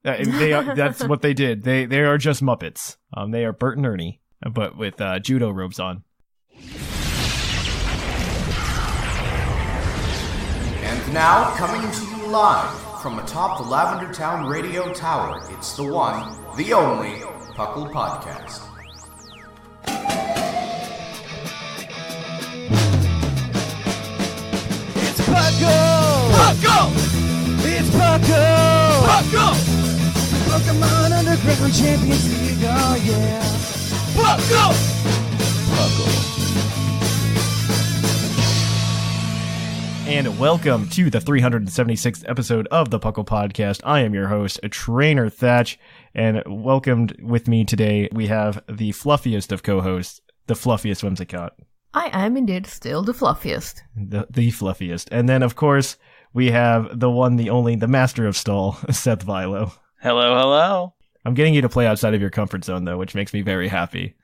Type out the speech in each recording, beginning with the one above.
That's what they did. They are just Muppets. They are Bert and Ernie, but with judo robes on. And now, coming to you live from atop the Lavender Town Radio Tower, it's the one, the only, P.U.C.L Podcast. It's P.U.C.L! It's P.U.C.L! Pokemon Underground Champions League, oh yeah! P.U.C.L! And welcome to the 376th episode of the P.U.C.L Podcast. I am your host, Trainer Thatch, and welcomed with me today, we have the fluffiest of co-hosts, the fluffiest Whimsicott. I am indeed still the fluffiest. The fluffiest. And then, of course, we have the one, the only, the master of stall, Seth Vilo. Hello, hello. I'm getting you to play outside of your comfort zone, though, which makes me very happy.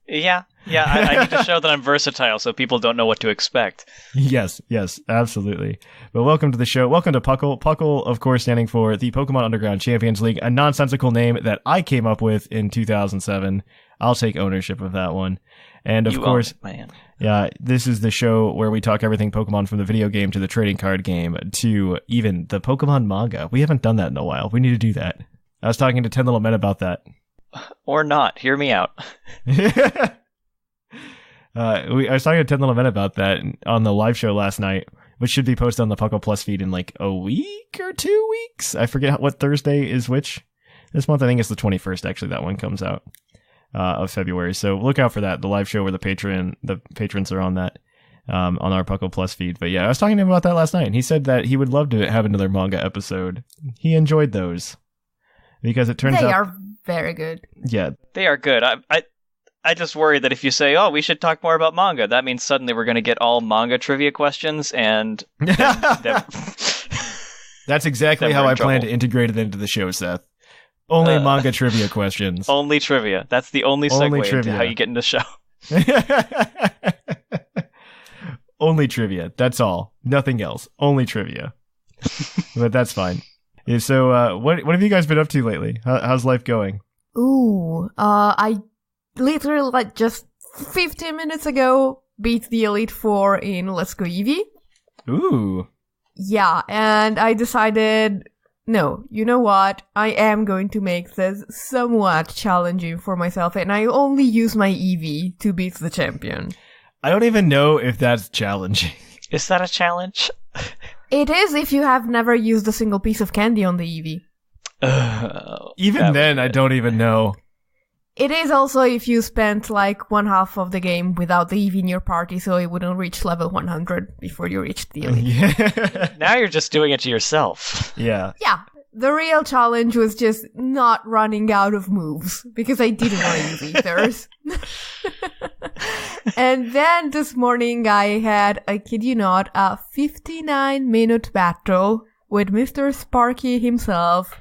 Yeah, I need to show that I'm versatile so people don't know what to expect. Yes, absolutely. But welcome to the show. Welcome to P.U.C.L. P.U.C.L, of course, standing for the Pokemon Underground Champions League, a nonsensical name that I came up with in 2007. I'll take ownership of that one. And of course, man. Yeah, this is the show where we talk everything Pokemon from the video game to the trading card game to even the Pokemon manga. We haven't done that in a while. We need to do that. I was talking to 10 Little Men about that. Or not. Hear me out. I was talking to 10 Little Men about that on the live show last night, which should be posted on the P.U.C.L Plus feed in like a week or 2 weeks. I forget what Thursday is which. This month, I think it's the 21st, actually, that one comes out of February. So look out for that, the live show where the patrons are on that, on our P.U.C.L Plus feed. But yeah, I was talking to him about that last night, and he said that he would love to have another manga episode. He enjoyed those. Because it turns out... They are very good. Yeah. They are good. I just worry that if you say, oh, we should talk more about manga, that means suddenly we're going to get all manga trivia questions, and... That's exactly how I plan to integrate it into the show, Seth. Only manga trivia questions. Only trivia. That's the only segue into how you get into the show. Only trivia. That's all. Nothing else. Only trivia. But that's fine. Yeah, so, what have you guys been up to lately? How's life going? I literally, like, just 15 minutes ago, beat the Elite Four in Let's Go Eevee. Ooh. Yeah, and I decided, no, you know what? I am going to make this somewhat challenging for myself, and I only use my Eevee to beat the champion. I don't even know if that's challenging. Is that a challenge? It is if you have never used a single piece of candy on the Eevee. Even then, I don't even know. It is also if you spent like one half of the game without the Eevee in your party, so it wouldn't reach level 100 before you reached the Elite. Yeah. Now you're just doing it to yourself. Yeah. Yeah. The real challenge was just not running out of moves, because I didn't want to use ethers. And then this morning I had, I kid you not, a 59-minute battle with Mr. Sparky himself,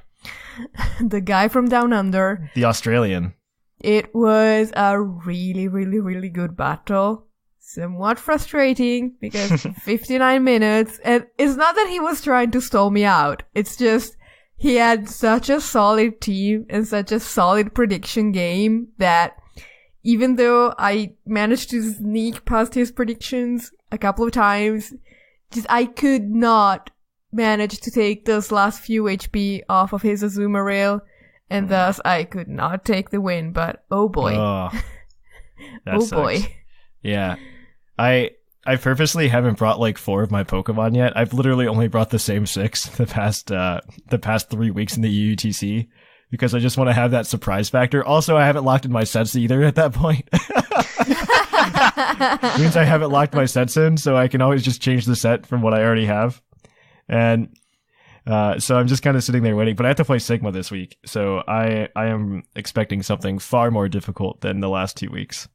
the guy from Down Under. The Australian. It was a really, really, really good battle. Somewhat frustrating, because 59 minutes, and it's not that he was trying to stall me out, it's just... He had such a solid team and such a solid prediction game that even though I managed to sneak past his predictions a couple of times, I could not manage to take those last few HP off of his Azumarill, and thus I could not take the win, but oh boy. Oh, oh boy. Yeah. I purposely haven't brought like 4 of my Pokemon yet. I've literally only brought the same 6 the past 3 weeks in the UUTC because I just want to have that surprise factor. Also, I haven't locked in my sets either at that point. It means I haven't locked my sets in, so I can always just change the set from what I already have. And so I'm just kind of sitting there waiting. But I have to play Sigma this week, so I am expecting something far more difficult than the last 2 weeks.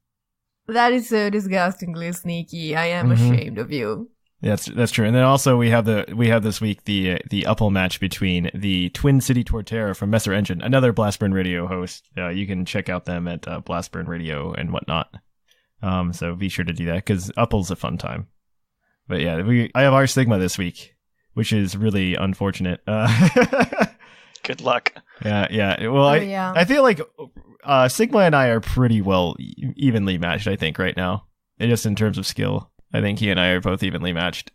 That is so disgustingly sneaky. I am ashamed of you. That's true. And then also we have this week the uphill match between the Twin City Torterra from Messer Engine, another Blastburn Radio host. You can check out them at Blastburn Radio and whatnot. So be sure to do that because uphill's a fun time. But yeah, I have our Sigma this week, which is really unfortunate. Good luck. Yeah. Well, I feel like Sigma and I are pretty well evenly matched, I think, right now. Just in terms of skill. I think he and I are both evenly matched.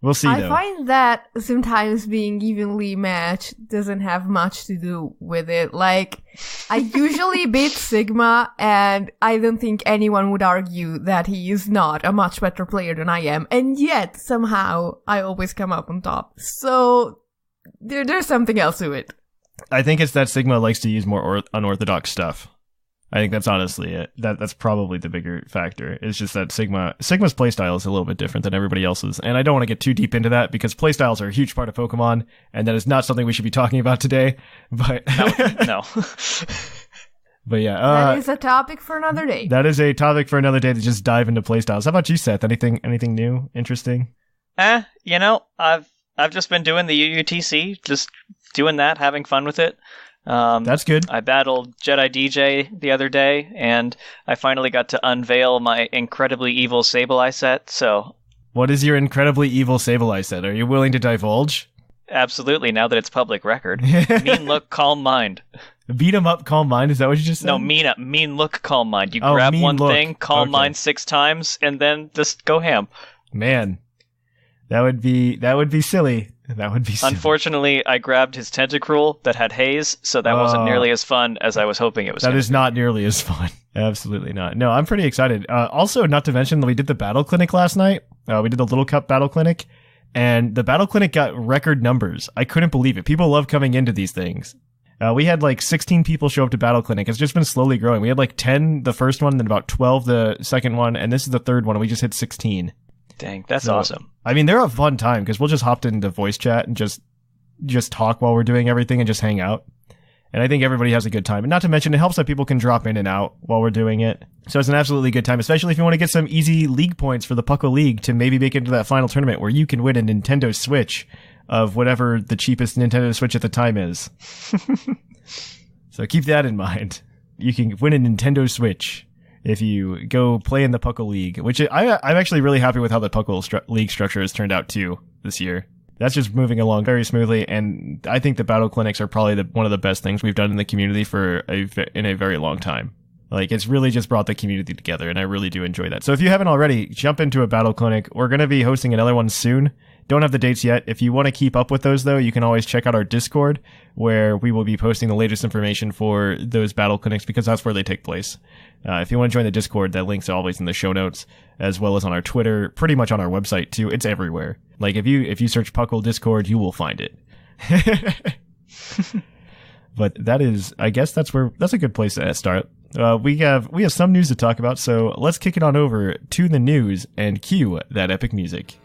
We'll see, though. I find that sometimes being evenly matched doesn't have much to do with it. Like, I usually beat Sigma, and I don't think anyone would argue that he is not a much better player than I am. And yet, somehow, I always come up on top. So, there's something else to it. I think it's that Sigma likes to use more unorthodox stuff. I think that's honestly it. That's probably the bigger factor. It's just that Sigma's playstyle is a little bit different than everybody else's. And I don't want to get too deep into that because playstyles are a huge part of Pokemon, and that is not something we should be talking about today. But No. But yeah. That is a topic for another day. That is a topic for another day to just dive into playstyles. How about you, Seth? Anything new, interesting? I've just been doing the UUTC, just doing that, having fun with it. That's good. I battled Jedi DJ the other day, and I finally got to unveil my incredibly evil Sableye set, so... What is your incredibly evil Sableye set? Are you willing to divulge? Absolutely, now that it's public record. Mean look, calm mind. Beat 'em up, calm mind, is that what you just said? No, mean look, calm mind. You grab one thing, calm mind 6 times, and then just go ham. Man, that would be silly. That would be silly. Unfortunately, I grabbed his Tentacruel that had haze, so that wasn't nearly as fun as I was hoping it was. That is not nearly as fun. Absolutely not. No, I'm pretty excited. Also, not to mention that we did the Battle Clinic last night. We did the Little Cup Battle Clinic, and the Battle Clinic got record numbers. I couldn't believe it. People love coming into these things. We had like 16 people show up to Battle Clinic. It's just been slowly growing. We had like 10 the first one, then about 12 the second one, and this is the third one, and we just hit 16. Dang, that's awesome. I mean, they're a fun time because we'll just hop into voice chat and just talk while we're doing everything and just hang out. And I think everybody has a good time. And not to mention, it helps that people can drop in and out while we're doing it. So it's an absolutely good time, especially if you want to get some easy league points for the Puckle League to maybe make it into that final tournament where you can win a Nintendo Switch of whatever the cheapest Nintendo Switch at the time is. So keep that in mind. You can win a Nintendo Switch if you go play in the Puckle League, which I'm actually really happy with how the Puckle League structure has turned out too this year. That's just moving along very smoothly, and I think the Battle Clinics are probably one of the best things we've done in the community in a very long time. Like, it's really just brought the community together, and I really do enjoy that. So if you haven't already, jump into a Battle Clinic. We're going to be hosting another one soon. Don't have the dates yet. If you want to keep up with those, though, you can always check out our Discord, where we will be posting the latest information for those Battle Clinics, because that's where they take place. If you want to join the Discord, that link's always in the show notes, as well as on our Twitter, pretty much on our website, too. It's everywhere. Like, if you search Puckle Discord, you will find it. But that is, I guess that's a good place to start. We have some news to talk about, so let's kick it on over to the news and cue that epic music.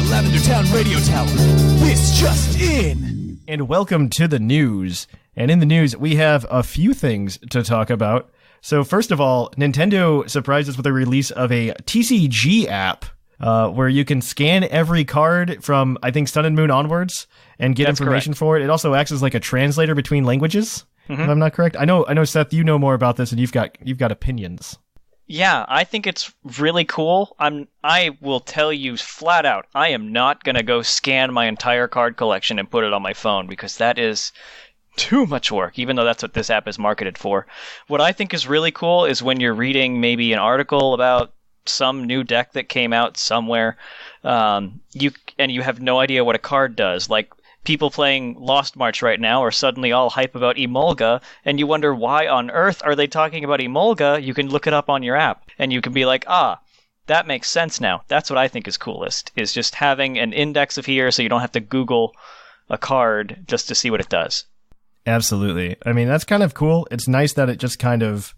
Lavender Town Radio Tower. This just in. And welcome to the news. And in the news, we have a few things to talk about. So first of all, Nintendo surprised us with the release of a TCG app, where you can scan every card from, I think, Sun and Moon onwards and get information for it. It also acts as like a translator between languages, if I'm not correct. I know, Seth, you know more about this, and you've got opinions. Yeah, I think it's really cool. I will tell you flat out, I am not going to go scan my entire card collection and put it on my phone, because that is too much work, even though that's what this app is marketed for. What I think is really cool is when you're reading maybe an article about some new deck that came out somewhere, you have no idea what a card does. Like, people playing Lost March right now are suddenly all hype about Emolga, and you wonder why on earth are they talking about Emolga. You can look it up on your app, and you can be like, that makes sense now. That's what I think is coolest, is just having an index of here so you don't have to Google a card just to see what it does. Absolutely. I mean, that's kind of cool. It's nice that it just kind of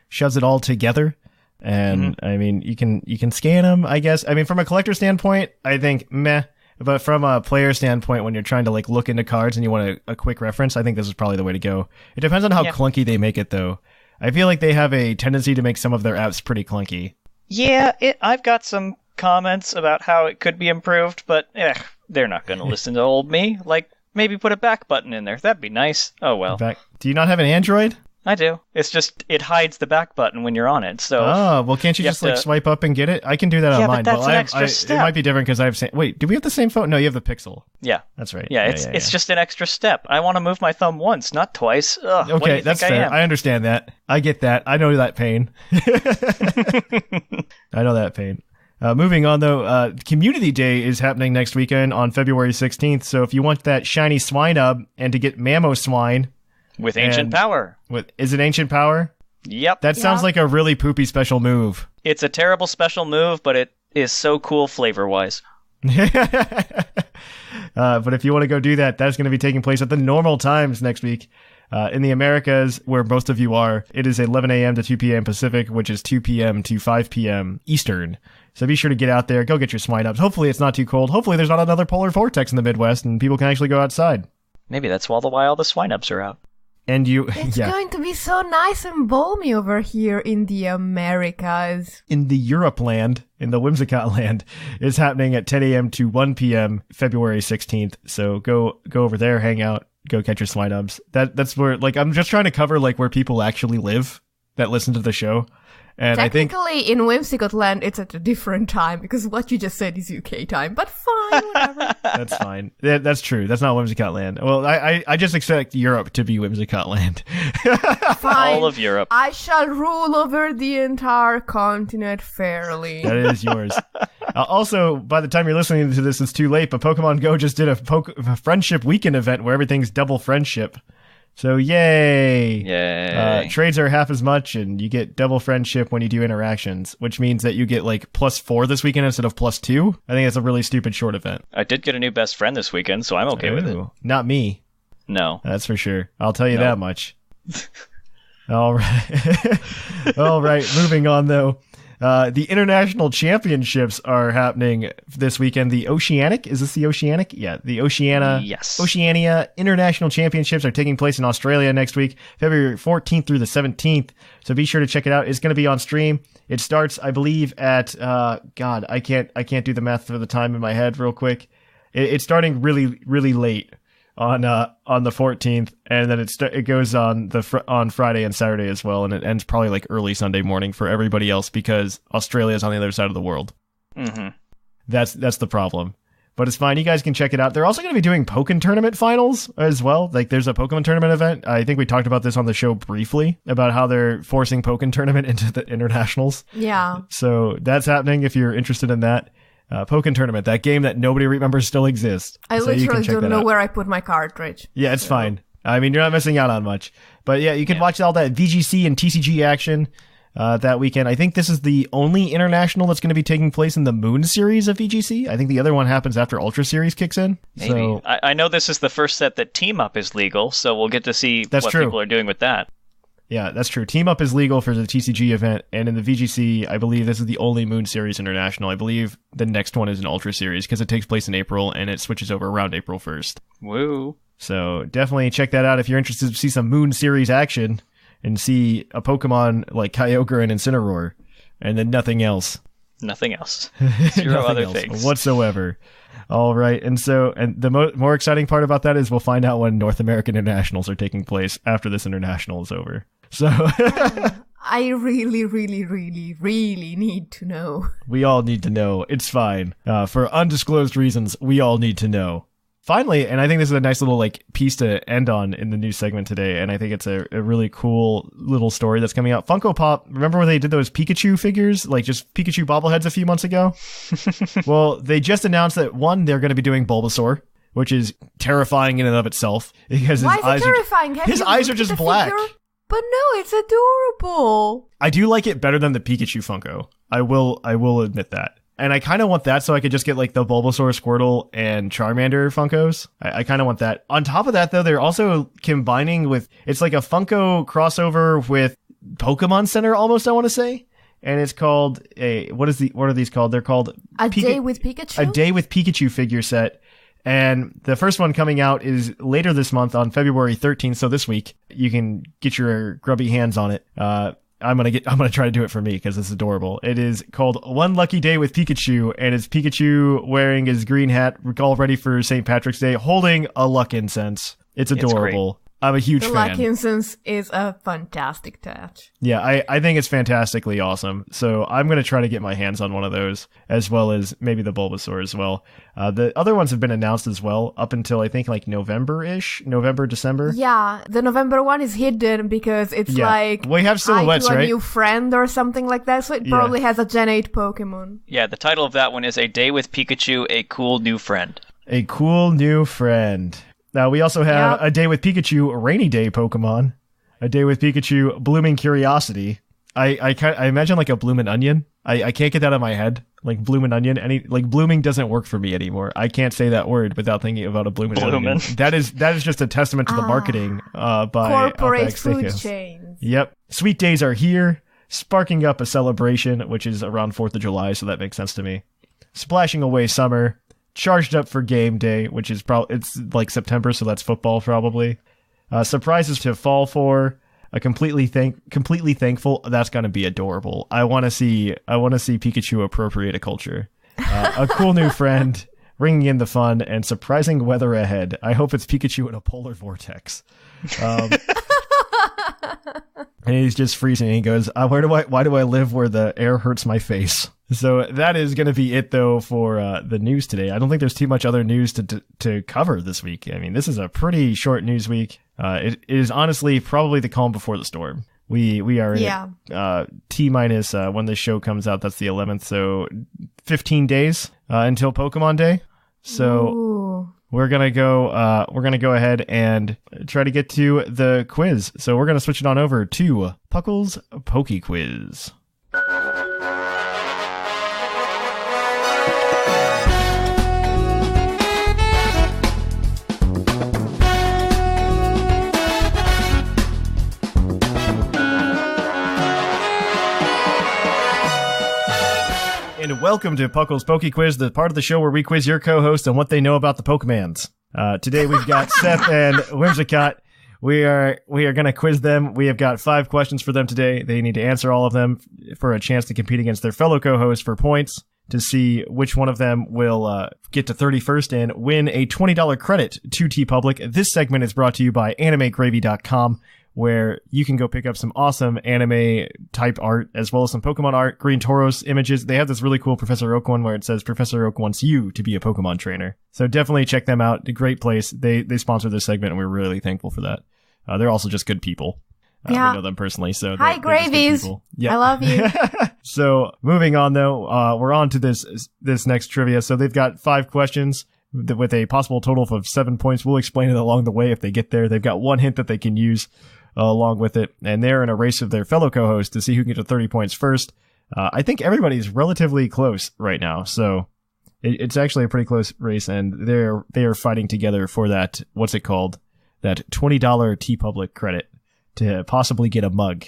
shoves it all together. And I mean, you can scan them, I guess. I mean, from a collector standpoint, I think meh. But from a player standpoint, when you're trying to like look into cards and you want a quick reference, I think this is probably the way to go. It depends on how clunky they make it, though. I feel like they have a tendency to make some of their apps pretty clunky. Yeah, I've got some comments about how it could be improved, but they're not going to listen to old me. Like, Maybe put a back button in there. That'd be nice. Oh well. Do you not have an Android? I do. It's just, it hides the back button when you're on it, so... Oh, well, can't you just, swipe up and get it? I can do that on mine. Yeah, but that's an extra step. It might be different because I have... Wait, do we have the same phone? No, you have the P.U.C.L. Yeah. That's right. Yeah, it's just an extra step. I want to move my thumb once, not twice. Ugh, okay, that's fair. I understand that. I get that. I know that pain. I know that pain. Moving on, though, Community Day is happening next weekend on February 16th, so if you want that shiny swine-ub and to get Mammo Swine... With Ancient Power. Is it Ancient Power? Yep. That sounds like a really poopy special move. It's a terrible special move, but it is so cool flavor-wise. But if you want to go do that, that's going to be taking place at the normal times next week. In the Americas, where most of you are, it is 11 a.m. to 2 p.m. Pacific, which is 2 p.m. to 5 p.m. Eastern. So be sure to get out there, go get your swine-ups. Hopefully it's not too cold. Hopefully there's not another polar vortex in the Midwest and people can actually go outside. Maybe that's why all the swine-ups are out. And it's going to be so nice and balmy over here in the Americas. In the Europe land, in the Whimsicott land, it's happening at 10 a.m. to 1 p.m. February 16th. So go over there, hang out, go catch your swine-ups. That's where, I'm just trying to cover, where people actually live that listen to the show. And technically, in Whimsicott land, it's at a different time, because what you just said is UK time, but fine, whatever. That's fine. That's true. That's not Whimsicott land. Well, I just expect Europe to be Whimsicott land. Fine. All of Europe. I shall rule over the entire continent fairly. That is yours. Also, by the time you're listening to this, it's too late, but Pokemon Go just did a Friendship Weekend event where everything's double friendship. So yay! Yay! Trades are half as much, and you get double friendship when you do interactions, which means that you get +4 this weekend instead of +2. I think it's a really stupid short event. I did get a new best friend this weekend, so I'm okay with it. Not me. No. That's for sure. I'll tell you that much. All right. All right. Moving on, though. The international championships are happening this weekend. The Oceanic, is this the Oceanic? Yeah, the Oceania International Championships are taking place in Australia next week, February 14th through the 17th. So be sure to check it out. It's going to be on stream. It starts, I believe, at God, I can't do the math for the time in my head real quick. It's starting really, really late on the 14th, and then it goes on Friday and Saturday as well, and it ends probably early Sunday morning for everybody else because Australia's on the other side of the world. Mm-hmm. That's the problem, but it's fine. You guys can check it out. They're also going to be doing Pokken Tournament finals as well. There's a Pokemon Tournament event. I think we talked about this on the show briefly about how they're forcing Pokken Tournament into the internationals. Yeah. So that's happening if you're interested in that. Pokken Tournament, that game that nobody remembers still exists. I so literally don't know where I put my cartridge. Yeah, it's fine. I mean, you're not missing out on much. But yeah, you can watch all that VGC and TCG action that weekend. I think this is the only international that's going to be taking place in the Moon series of VGC. I think the other one happens after Ultra Series kicks in. Maybe. So, I know this is the first set that Team Up is legal, so we'll get to see people are doing with that. Yeah, that's true. Team Up is legal for the TCG event, and in the VGC, I believe this is the only Moon Series International. I believe the next one is an Ultra Series, because it takes place in April, and it switches over around April 1st. Woo. So definitely check that out if you're interested to see some Moon Series action, and see a Pokemon like Kyogre and Incineroar, and then nothing else. Nothing else. Zero other things. Whatsoever. All right, and the more exciting part about that is we'll find out when North American Internationals are taking place after this international is over. So I really, really, really, really need to know. We all need to know. It's fine. For undisclosed reasons, we all need to know. Finally, and I think this is a nice little piece to end on in the news segment today, and I think it's a really cool little story that's coming out. Funko Pop, remember when they did those Pikachu figures, just Pikachu bobbleheads a few months ago? Well, they just announced that, one, they're going to be doing Bulbasaur, which is terrifying in and of itself. Because his eyes are just black. Figure? But no, it's adorable. I do like it better than the Pikachu Funko. I will admit that. And I kind of want that so I could just get the Bulbasaur, Squirtle, and Charmander Funkos. I kind of want that. On top of that, though, they're also combining with... It's like a Funko crossover with Pokemon Center, almost, I want to say. And it's called what are these called? They're called... Day with Pikachu? A Day with Pikachu figure set. And the first one coming out is later this month on February 13th, so this week. You can get your grubby hands on it. I'm gonna try to do it for me because it's adorable. It is called One Lucky Day with Pikachu, and it's Pikachu wearing his green hat, all ready for St. Patrick's Day, holding a luck incense. It's adorable. I'm a huge fan. The luck incense is a fantastic touch. Yeah, I think it's fantastically awesome. So I'm going to try to get my hands on one of those, as well as maybe the Bulbasaur as well. The other ones have been announced as well, up until I think like November-ish, November, December. Yeah, the November one is hidden because it's like we have silhouettes, a right? new friend or something like that, so it probably has a Gen 8 Pokemon. Yeah, the title of that one is A Day with Pikachu, A Cool New Friend. A cool new friend. Now, we also have A Day with Pikachu, Rainy Day Pokemon. A Day with Pikachu, Blooming Curiosity. I imagine like a bloomin' onion. I can't get that out of my head. Like bloomin' onion. Blooming doesn't work for me anymore. I can't say that word without thinking about a bloomin' onion. That is just a testament to the marketing by corporate FX food Studios. chains. Yep. Sweet days are here, sparking up a celebration, which is around 4th of July, so that makes sense to me. Splashing away summer. Charged up for game day, which is it's like September, so that's football probably. Surprises to fall for. Completely thankful. That's gonna be adorable. I want to see Pikachu appropriate a culture. A cool new friend, bringing in the fun and surprising weather ahead. I hope it's Pikachu in a polar vortex. And he's just freezing. And he goes, why do I live where the air hurts my face? So that is going to be it, though, for the news today. I don't think there's too much other news to cover this week. I mean, this is a pretty short news week. It is honestly probably the calm before the storm. We are in T-minus when this show comes out. That's the 11th. So 15 days until Pokemon Day. So we're going to go ahead and try to get to the quiz. So we're going to switch it on over to Puckle's Poke Quiz. And welcome to Puckle's Poke Quiz, the part of the show where we quiz your co-host on what they know about the Pokemans. Today we've got Seth and Whimsicott. We are going to quiz them. We have got 5 questions for them today. They need to answer all of them for a chance to compete against their fellow co-hosts for points to see which one of them will get to 31st and win a $20 credit to TeePublic. This segment is brought to you by AnimeGravy.com, where you can go pick up some awesome anime type art as well as some Pokemon art, Green Tauros images. They have this really cool Professor Oak one where it says Professor Oak wants you to be a Pokemon trainer. So definitely check them out. A great place. They sponsor this segment and we're really thankful for that. They're also just good people. We know them personally. So hi, Gravies. Yeah. I love you. So moving on though, we're on to this next trivia. So they've got 5 questions with a possible total of 7 points. We'll explain it along the way if they get there. They've got one hint that they can use along with it, and they're in a race with their fellow co-host to see who can get to 30 points first. I think everybody's relatively close right now, so it's actually a pretty close race, and they are fighting together for that, what's it called, that $20 TeePublic credit to possibly get a mug.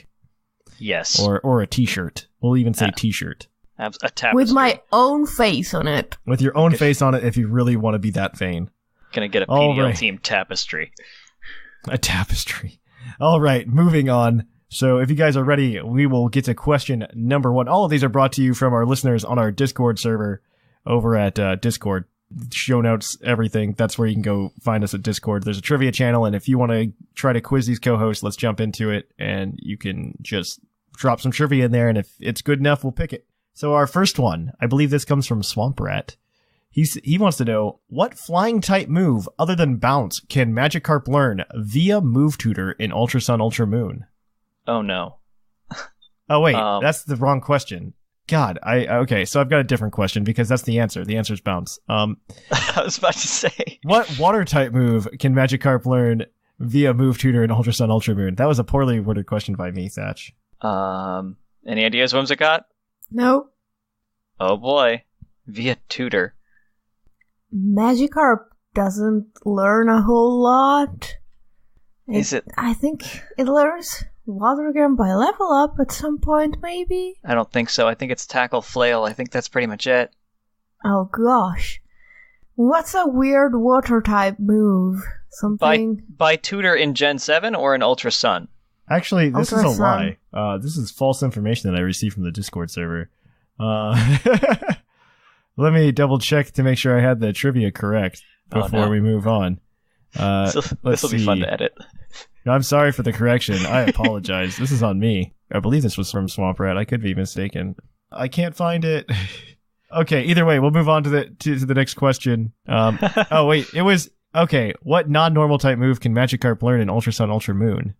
Yes. Or a t-shirt. We'll even say t-shirt. A tapestry. With my own face on it. With your own face on it if you really want to be that vain. Gonna get a PDL team tapestry. A tapestry. All right, moving on. So if you guys are ready, we will get to question number 1. All of these are brought to you from our listeners on our Discord server over at Discord. Show notes, everything. That's where you can go find us at Discord. There's a trivia channel, and if you want to try to quiz these co-hosts, let's jump into it, and you can just drop some trivia in there, and if it's good enough, we'll pick it. So our first one, I believe this comes from Swamp Rat. He wants to know, what flying type move other than bounce can Magikarp learn via Move Tutor in Ultra Sun Ultra Moon? Oh no. Oh wait, that's the wrong question. God, okay, so I've got a different question because that's the answer. The answer is bounce. I was about to say. What water type move can Magikarp learn via Move Tutor in Ultra Sun Ultra Moon? That was a poorly worded question by me, Thatch. Any ideas, Whimsicott? No. Oh boy. Via tutor. Magikarp doesn't learn a whole lot. I think it learns Water Gun by level up at some point, maybe? I don't think so. I think it's Tackle Flail. I think that's pretty much it. Oh gosh. What's a weird water type move? Something... By tutor in Gen 7 or in Ultra Sun? Actually, this is a Ultrasound. lie. This is false information that I received from the Discord server. Let me double check to make sure I had the trivia correct before we move on. This will be fun to edit. I'm sorry for the correction. I apologize. This is on me. I believe this was from Swamp Rat. I could be mistaken. I can't find it. Okay, either way, we'll move on to the next question. Oh, wait. It was... Okay, what non-normal type move can Magikarp learn in Ultra Sun, Ultra Moon?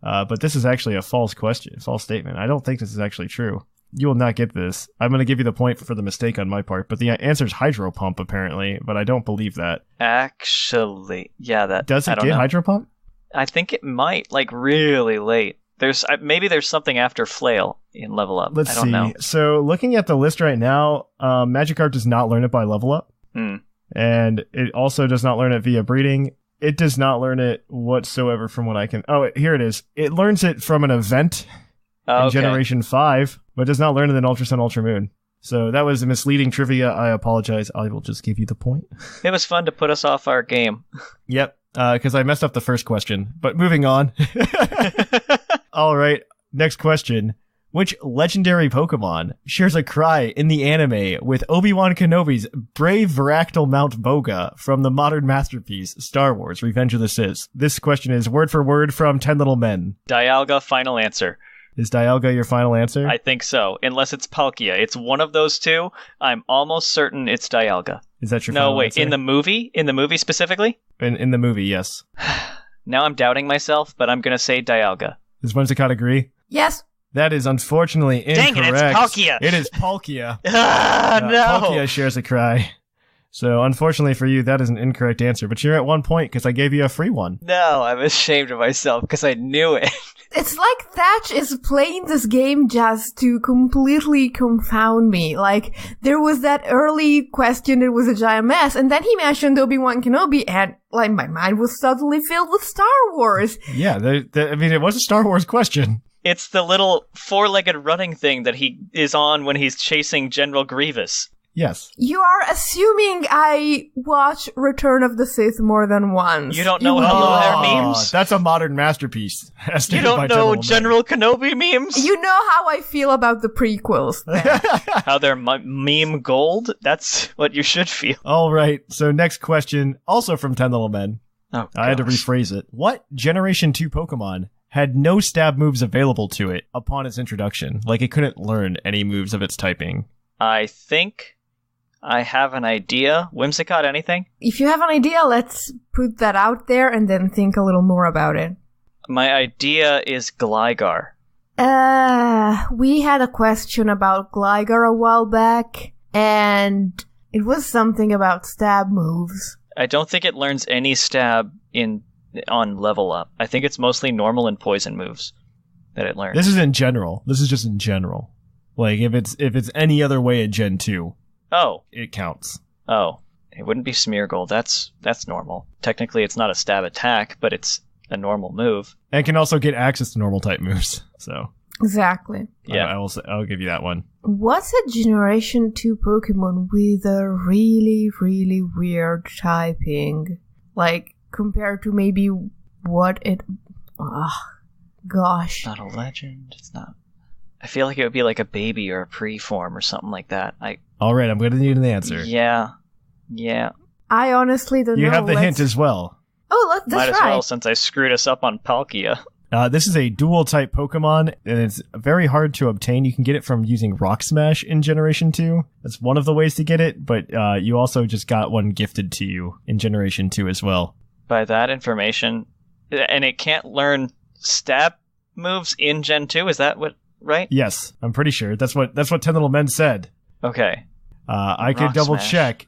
But this is actually a false statement. I don't think this is actually true. You will not get this. I'm going to give you the point for the mistake on my part, but the answer is Hydro Pump, apparently, but I don't believe that. Actually, yeah, that... Does it get Hydro Pump? I think it might, like, really late. Maybe there's something after Flail in Level Up. Let's I don't see. know. So, looking at the list right now, Magikarp does not learn it by Level Up. And it also does not learn it via breeding. It does not learn it whatsoever from what I can... Oh, here it is. It learns it from an event in Generation 5, but does not learn it in Ultra Sun, Ultra Moon. So that was a misleading trivia. I apologize. I will just give you the point. It was fun to put us off our game. Yep, because I messed up the first question. But moving on. All right, next question. Which legendary Pokemon shares a cry in the anime with Obi-Wan Kenobi's brave Varactyl Mount Boga from the modern masterpiece, Star Wars, Revenge of the Sith? This question is word for word from 10 Little Men. Dialga, final answer. Is Dialga your final answer? I think so, unless it's Palkia. It's one of those two. I'm almost certain it's Dialga. Is that your final answer? In the movie? In the movie specifically? In the movie, yes. Now I'm doubting myself, but I'm going to say Dialga. Does Whimsicott agree? Yes. That is unfortunately incorrect. Dang it, it's Palkia! It is Palkia. No! Palkia shares a cry. So, unfortunately for you, that is an incorrect answer. But you're at 1 point because I gave you a free one. No, I'm ashamed of myself because I knew it. It's like Thatch is playing this game just to completely confound me. Like, there was that early question, it was a giant mess, and then he mentioned Obi-Wan Kenobi, and, like, my mind was suddenly filled with Star Wars. Yeah, I mean, it was a Star Wars question. It's the little four-legged running thing that he is on when he's chasing General Grievous. Yes. You are assuming I watch Return of the Sith more than once. You don't know Hello There memes? That's a modern masterpiece. You don't know General Kenobi memes? You know how I feel about the prequels. How they're meme gold? That's what you should feel. All right, so next question, also from 10 Little Men. Oh, I had to rephrase it. What Generation 2 Pokemon had no stab moves available to it upon its introduction? Like, it couldn't learn any moves of its typing. I think I have an idea. Whimsicott, anything? If you have an idea, let's put that out there and then think a little more about it. My idea is Gligar. We had a question about Gligar a while back, and it was something about stab moves. I don't think it learns any stab on level up. I think it's mostly normal and poison moves that it learns. This is in general. This is just in general. Like, if it's any other way in Gen 2. Oh. It counts. Oh. It wouldn't be Smeargle. That's normal. Technically, it's not a stab attack, but it's a normal move. And can also get access to normal type moves. So. Exactly. Yeah. I'll give you that one. What's a Generation 2 Pokemon with a really, really weird typing? Like, compared to maybe what it... gosh. It's not a legend. It's not... I feel like it would be like a baby or a pre-form or something like that. All right, I'm going to need an answer. Yeah. I honestly don't know. You have the hint as well. Oh, that's Might as right. well, since I screwed us up on Palkia. This is a dual type Pokemon, and it's very hard to obtain. You can get it from using Rock Smash in Generation 2. That's one of the ways to get it, but you also just got one gifted to you in Generation 2 as well. By that information, and it can't learn stab moves in Gen 2, is that what, right? Yes, I'm pretty sure. That's what 10 Little Men said. Okay. I could double check.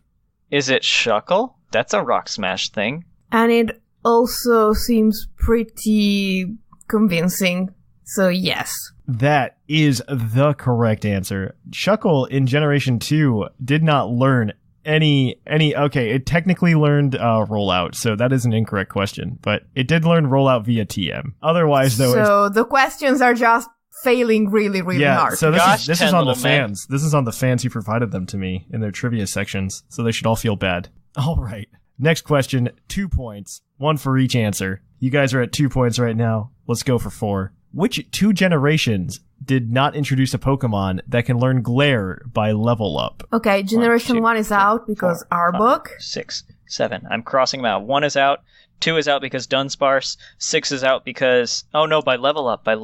Is it Shuckle? That's a Rock Smash thing. And it also seems pretty convincing. So yes. That is the correct answer. Shuckle in Generation 2 did not learn any okay, it technically learned rollout, so that is an incorrect question, but it did learn rollout via TM. Otherwise, though, so the questions are just failing really, really hard. So this is on the man. fans. This is on the fans who provided them to me in their trivia sections, so they should all feel bad. All right. Next question, 2 points, one for each answer. You guys are at 2 points right now. let's go for 4. Which 2 generations did not introduce a Pokemon that can learn Glare by level up? Okay, Generation 1 is out because 4, Arbok. 6, 7. I'm crossing them out. 1 is out. 2 is out because Dunsparce. 6 is out because... Oh no, by level up. I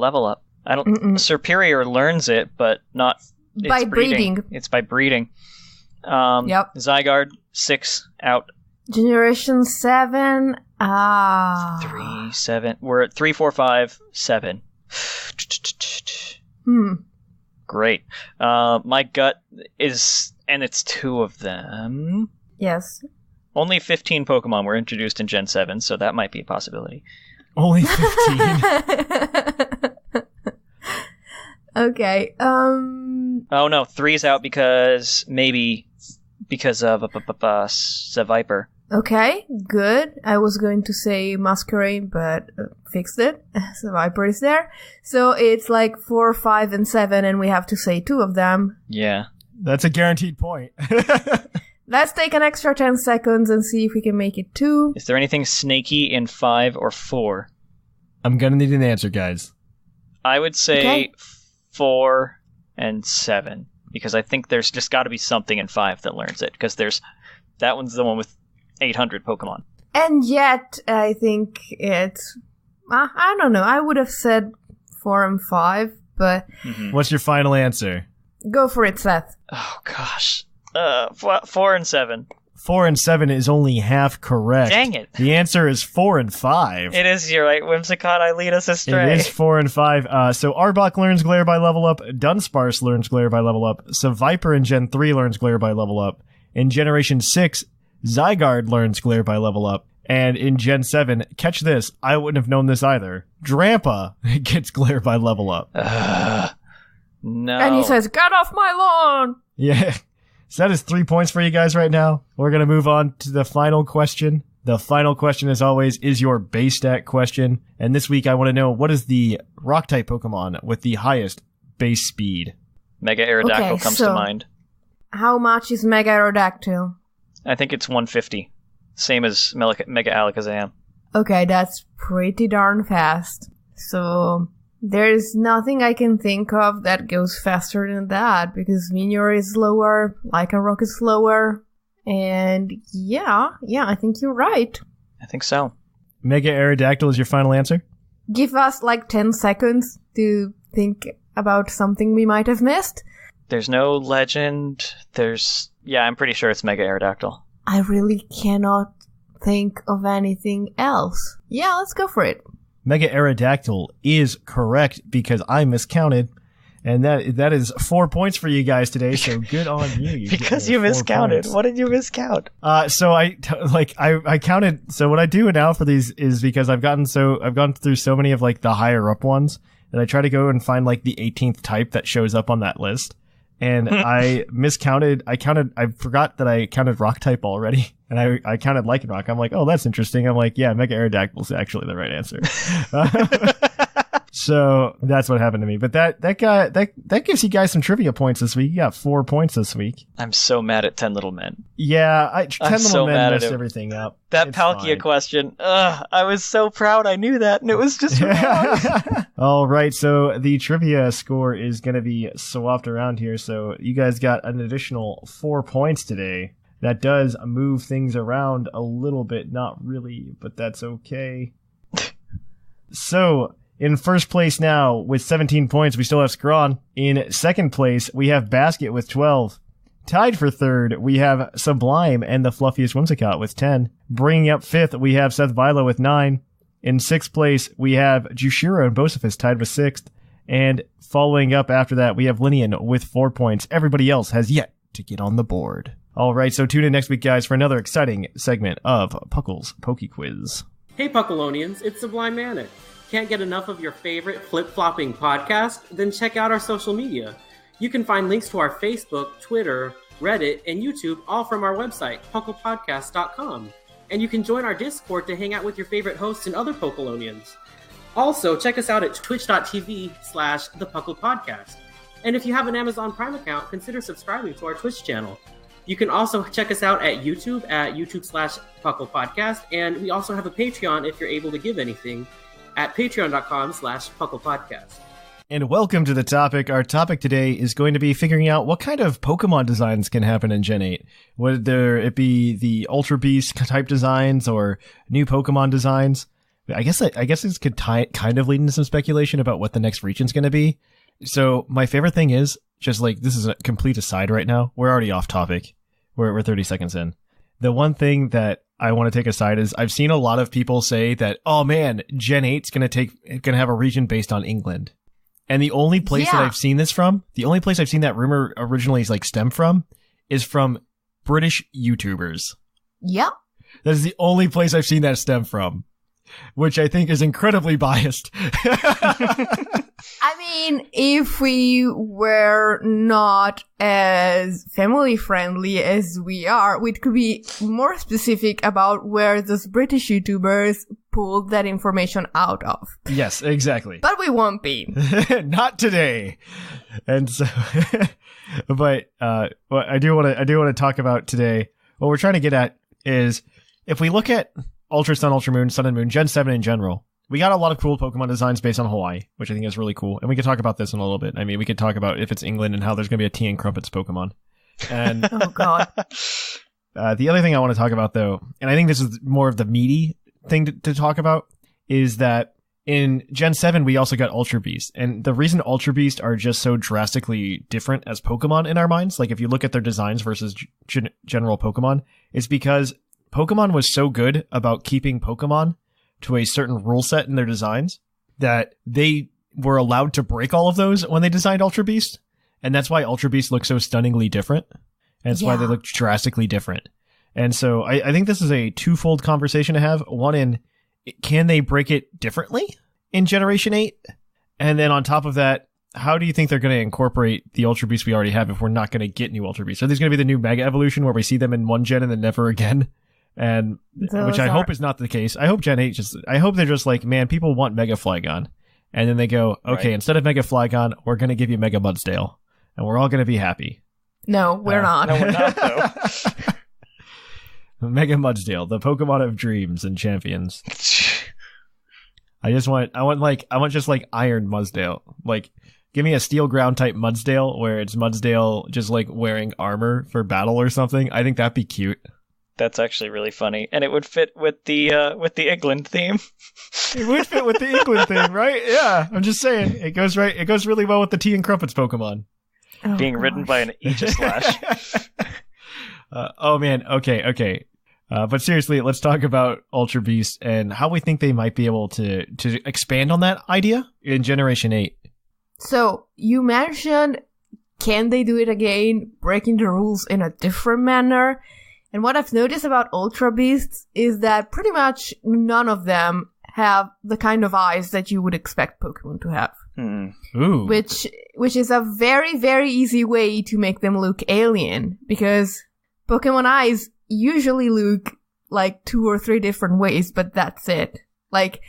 don't... Superior learns it, but not... By breeding. It's by breeding. Yep. Zygarde, 6 out. Generation 7. 3, 7. We're at 3, 4, 5, 7. Great. My gut is, and it's 2 of them. Yes. Only 15 Pokemon were introduced in Gen 7, so that might be a possibility. Only 15? Okay. Oh no, 3's out because of Seviper. Okay, good. I was going to say Masquerain, but fixed it. So Viper is there. So it's like 4, 5, and 7, and we have to say 2 of them. Yeah. That's a guaranteed point. Let's take an extra 10 seconds and see if we can make it 2. Is there anything snaky in 5 or 4? I'm gonna need an answer, guys. I would say Okay. 4 and 7, because I think there's just got to be something in 5 that learns it, because that one's the one with 800 Pokemon. And yet, I think it's... I don't know. I would have said 4 and 5, but What's your final answer? go for it, Seth. Oh gosh. 4 and 7. 4 and 7 is only half correct. Dang it. The answer is 4 and 5. It is, you're right. Whimsicott, I lead us astray. It is 4 and 5. So Arbok learns Glare by level up. Dunsparce learns Glare by level up. Seviper in Gen 3 learns Glare by level up. In Generation 6, Zygarde learns Glare by level up. And in Gen 7, catch this, I wouldn't have known this either, Drampa gets Glare by level up. No. And he says, "Get off my lawn!" Yeah. So that is 3 points for you guys right now. We're going to move on to the final question. The final question, as always, is your base stat question. And this week, I want to know, what is the Rock-type Pokemon with the highest base speed? Mega Aerodactyl Okay, comes so- to mind. How much is Mega Aerodactyl? I think it's 150. Same as Mega Alakazam. Okay, that's pretty darn fast. So there's nothing I can think of that goes faster than that, because Minior is slower, Lycanroc is slower, and yeah, I think you're right. I think so. Mega Aerodactyl is your final answer? Give us like 10 seconds to think about something we might have missed. There's no legend. I'm pretty sure it's Mega Aerodactyl. I really cannot think of anything else. Yeah, let's go for it. Mega Aerodactyl is correct because I miscounted. And that is 4 points for you guys today, so good on you. Because you miscounted. What did you miscount? So I counted. So what I do now for these is, because I've gone through so many of like the higher up ones, that I try to go and find like the 18th type that shows up on that list. And I miscounted. I forgot that I counted rock type already. And I counted Lycanroc. I'm like, oh, that's interesting. I'm like, yeah, Mega Aerodactyl is actually the right answer. So that's what happened to me. But that gives you guys some trivia points this week. You got 4 points this week. I'm so mad at 10 Little Men. Yeah, 10 Little so Men mad messed at him. everything up. That It's Palkia fine. question. I was so proud I knew that, and it was just wrong. All right, so the trivia score is going to be swapped around here. So you guys got an additional 4 points today. That does move things around a little bit. Not really, but that's okay. So in first place now with 17 points, we still have Scrawn. In second place, we have Basket with 12. Tied for third, we have Sublime and the fluffiest Whimsicott with 10. Bringing up fifth, we have Seth Vilo with 9. In sixth place, we have Jushiro and Bocephus tied with sixth. And following up after that, we have Linian with 4 points. Everybody else has yet to get on the board. All right, so tune in next week, guys, for another exciting segment of Puckle's Poke Quiz. Hey Puckalonians, it's Sublime Manic. Can't get enough of your favorite flip-flopping podcast? Then check out our social media. You can find links to our Facebook, Twitter, Reddit, and YouTube, all from our website, pucklepodcast.com. And you can join our Discord to hang out with your favorite hosts and other Puckalonians. Also, check us out at twitch.tv/thepucklepodcast. And if you have an Amazon Prime account, consider subscribing to our Twitch channel. You can also check us out at YouTube /pucklepodcast. And we also have a Patreon if you're able to give anything at patreon.com/pucklepodcast. And welcome to the topic. Our topic today is going to be figuring out what kind of Pokemon designs can happen in Gen 8. Whether it be the Ultra Beast type designs or new Pokemon designs. I guess this could kind of lead into some speculation about what the next region's going to be. So my favorite thing is, just like, this is a complete aside right now. We're already off topic. We're 30 seconds in. The one thing that I want to take aside is I've seen a lot of people say that, oh man, Gen 8's going to have a region based on England. And the only place that I've seen this from, the only place I've seen that rumor originally is like stem from, is from British YouTubers. Yep. That is the only place I've seen that stem from, which I think is incredibly biased. I mean, if we were not as family friendly as we are, we could be more specific about where those British YouTubers pulled that information out of. Yes, exactly. But we won't be. Not today. And so, but what I do want to talk about today, what we're trying to get at is, if we look at Ultra Sun, Ultra Moon, Sun and Moon, Gen 7 in general, we got a lot of cool Pokemon designs based on Hawaii, which I think is really cool. And we could talk about this in a little bit. I mean, we could talk about if it's England and how there's going to be a Tea and Crumpets Pokemon. And Oh, God. the other thing I want to talk about, though, and I think this is more of the meaty thing to talk about, is that in Gen 7, we also got Ultra Beast. And the reason Ultra Beast are just so drastically different as Pokemon in our minds, like if you look at their designs versus general Pokemon, is because Pokemon was so good about keeping Pokemon to a certain rule set in their designs that they were allowed to break all of those when they designed Ultra Beast. And that's why Ultra Beast looks so stunningly different. And that's why they look drastically different. And so I think this is a twofold conversation to have. One in, can they break it differently in Generation 8? And then on top of that, how do you think they're going to incorporate the Ultra Beasts we already have if we're not going to get new Ultra Beasts? Are these going to be the new Mega Evolution where we see them in one gen and then never again? And which I hope is not the case. I hope Gen 8 I hope they're just like, man, people want Mega Flygon. And then they go, okay, Instead of Mega Flygon, we're going to give you Mega Mudsdale. And we're all going to be happy. No, we're not. No, we're not, though. Mega Mudsdale, the Pokemon of dreams and champions. I want just like Iron Mudsdale. Like, give me a Steel Ground type Mudsdale where it's Mudsdale just like wearing armor for battle or something. I think that'd be cute. That's actually really funny, and it would fit with the England theme. It would fit with the England theme, right? Yeah, I'm just saying it goes right. It goes really well with the Tea and Crumpets Pokemon. Being ridden by an Aegislash. Oh man, okay. But seriously, let's talk about Ultra Beast and how we think they might be able to expand on that idea in Generation 8. So, you mentioned, can they do it again, breaking the rules in a different manner? And what I've noticed about Ultra Beasts is that pretty much none of them have the kind of eyes that you would expect Pokemon to have. Ooh. Which is a very, very easy way to make them look alien, because Pokemon eyes usually look like 2 or 3 different ways, but that's it. Like,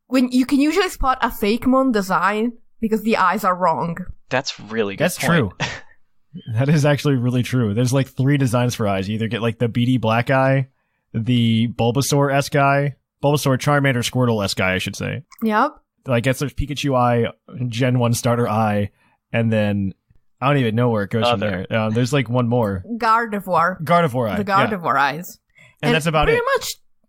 when you can usually spot a Fakemon design because the eyes are wrong. That's really good. That's point. true. That is actually really true. There's like 3 designs for eyes. You either get like the beady black eye, the Bulbasaur-esque eye, Bulbasaur, Charmander, Squirtle-esque eye, I should say. Yep. I guess there's Pikachu eye, Gen 1 starter eye, and then I don't even know where it goes from there. There's like one more. Gardevoir Eye. The Gardevoir eyes. And that's about it.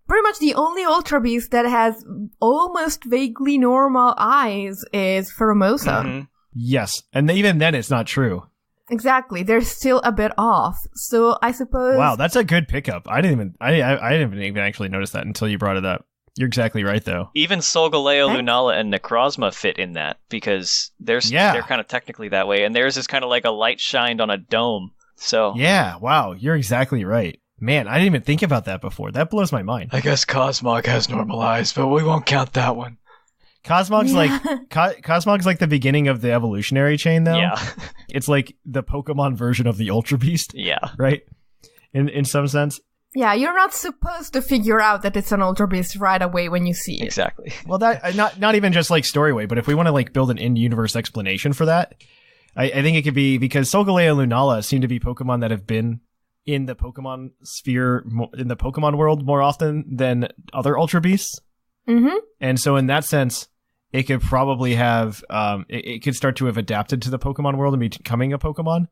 Pretty much the only Ultra Beast that has almost vaguely normal eyes is Pheromosa. Mm-hmm. Yes. And even then it's not true. Exactly. They're still a bit off. So I suppose... Wow, that's a good pickup. I didn't even actually notice that until you brought it up. You're exactly right, though. Even Solgaleo, Lunala, and Necrozma fit in that, because they're kind of technically that way, and theirs is kind of like a light shined on a dome. So yeah, wow, you're exactly right. Man, I didn't even think about that before. That blows my mind. I guess Cosmog has normal eyes, but we won't count that one. Cosmog's like the beginning of the evolutionary chain, though. Yeah. It's like the Pokemon version of the Ultra Beast. Yeah. Right? In some sense. Yeah, you're not supposed to figure out that it's an Ultra Beast right away when you see it. Exactly. Well, that not even just like story way, but if we want to like build an in-universe explanation for that, I think it could be because Solgaleo and Lunala seem to be Pokemon that have been in the Pokemon sphere, in the Pokemon world more often than other Ultra Beasts. Mm-hmm. And so in that sense, it could probably have it could start to have adapted to the Pokemon world and becoming a Pokemon.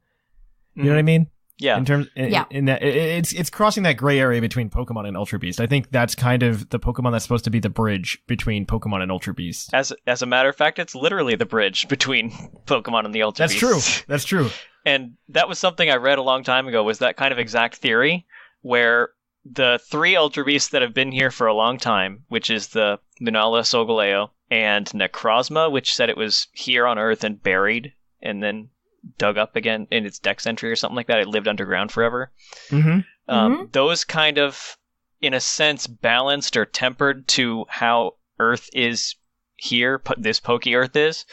You know what I mean? Yeah. In terms, in that it's crossing that gray area between Pokemon and Ultra Beast. I think that's kind of the Pokemon that's supposed to be the bridge between Pokemon and Ultra Beast. As a matter of fact, it's literally the bridge between Pokemon and the Ultra Beast. That's true. That's true. And that was something I read a long time ago, was that kind of exact theory, where the 3 Ultra Beasts that have been here for a long time, which is the Lunala, Solgaleo, and Necrozma, which said it was here on Earth and buried, and then dug up again in its dex entry or something like that. It lived underground forever. Those kind of, in a sense, balanced or tempered to how Earth is here, this Poke Earth is,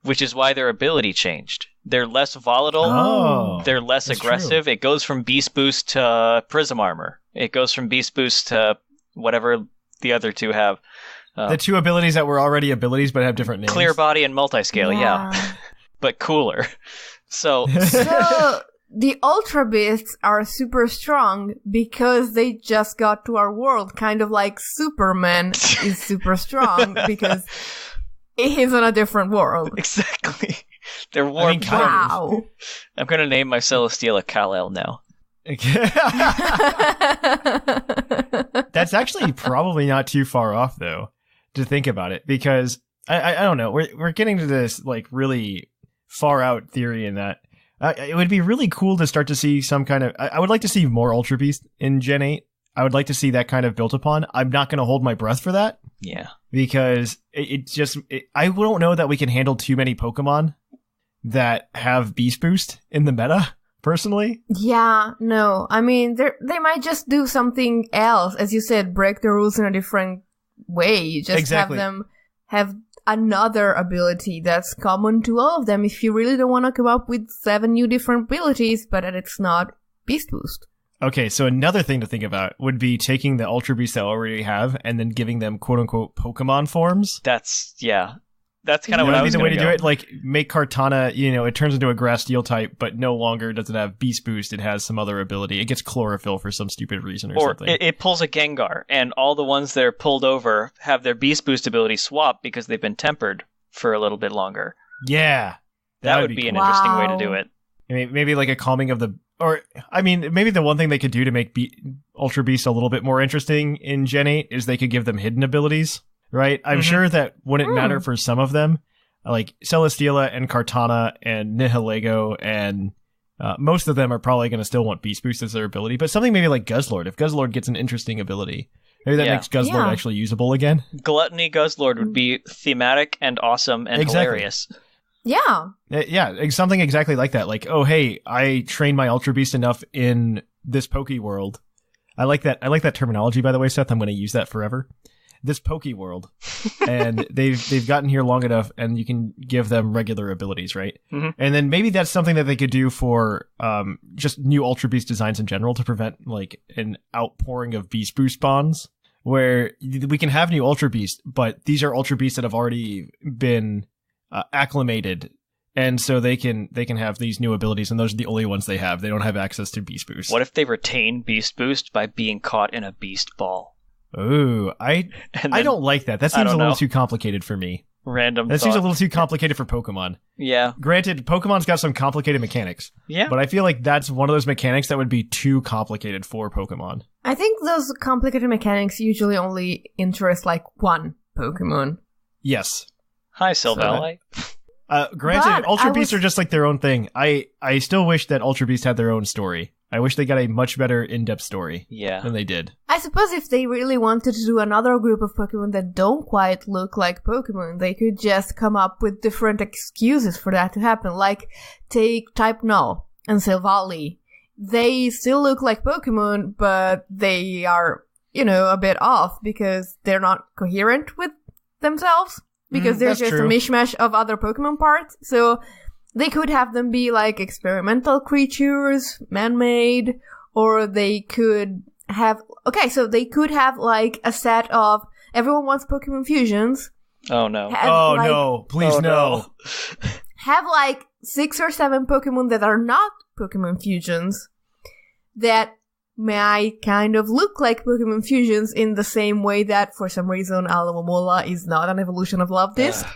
which is why their ability changed. They're less volatile. They're less aggressive. True. It goes from Beast Boost to Prism Armor. It goes from Beast Boost to whatever the other 2 have. The 2 abilities that were already abilities but have different names. Clear Body and Multiscale, yeah. But cooler. So the Ultra Beasts are super strong because they just got to our world, kind of like Superman is super strong because he's in a different world. Exactly. They're warped. Wow. I'm going to name my Celesteela Kal-El now. That's actually probably not too far off, though, to think about it, because I don't know. We're getting to this like really far out theory in that it would be really cool to start to see some kind of. I would like to see more Ultra Beast in Gen 8. I would like to see that kind of built upon. I'm not going to hold my breath for that. Yeah, because I don't know that we can handle too many Pokemon that have Beast Boost in the meta. Personally, yeah, no. I mean, they might just do something else, as you said, break the rules in a different way. Just have them have another ability that's common to all of them. If you really don't want to come up with 7 new different abilities, but that it's not Beast Boost. Okay, so another thing to think about would be taking the Ultra Beasts that I already have and then giving them quote unquote Pokemon forms. That's kind of what I was going to do it. Like, make Kartana, it turns into a Grass Steel type, but no longer does it have Beast Boost. It has some other ability. It gets Chlorophyll for some stupid reason or something. It pulls a Gengar, and all the ones that are pulled over have their Beast Boost ability swapped because they've been tempered for a little bit longer. Yeah. That would be an interesting way to do it. I mean, maybe like a calming of the... Or, I mean, maybe the one thing they could do to make Ultra Beast a little bit more interesting in Gen 8 is they could give them hidden abilities. Right? I'm sure that wouldn't matter for some of them. Like Celesteela and Kartana and Nihilego and most of them are probably going to still want Beast Boost as their ability. But something maybe like Guzzlord. If Guzzlord gets an interesting ability, maybe that makes Guzzlord actually usable again. Gluttony Guzzlord would be thematic and awesome and hilarious. Yeah. Yeah, something exactly like that. Like, oh, hey, I trained my Ultra Beast enough in this Poke world. I like that terminology, by the way, Seth. I'm going to use that forever. This Poke world, and they've gotten here long enough, and you can give them regular abilities, right? And then maybe that's something that they could do for just new Ultra Beast designs in general to prevent like an outpouring of Beast Boost spawns, where we can have new Ultra Beast, but these are Ultra Beasts that have already been acclimated, and so they can have these new abilities, and those are the only ones they have. They don't have access to Beast Boost. What if they retain Beast Boost by being caught in a Beast Ball? Ooh, I don't like that. That seems a little too complicated for me. That seems a little too complicated for Pokemon. Yeah. Granted, Pokemon's got some complicated mechanics. Yeah. But I feel like that's one of those mechanics that would be too complicated for Pokemon. I think those complicated mechanics usually only interest like one Pokemon. Yes. Hi, Sylvelle. Granted, Ultra Beasts are just like their own thing. I still wish that Ultra Beasts had their own story. I wish they got a much better in-depth story than they did. I suppose if they really wanted to do another group of Pokemon that don't quite look like Pokemon, they could just come up with different excuses for that to happen. Like, take Type Null and Silvally. They still look like Pokemon, but they are, a bit off because they're not coherent with themselves. Because they're just a mishmash of other Pokemon parts. So they could have them be like experimental creatures, man-made, or they could have... Okay, so they could have like a set of... Everyone wants Pokemon fusions. Oh no. No. Please no. Have like 6 or 7 Pokemon that are not Pokemon fusions that might kind of look like Pokemon fusions in the same way that, for some reason, Alomomola is not an evolution of Love Disc.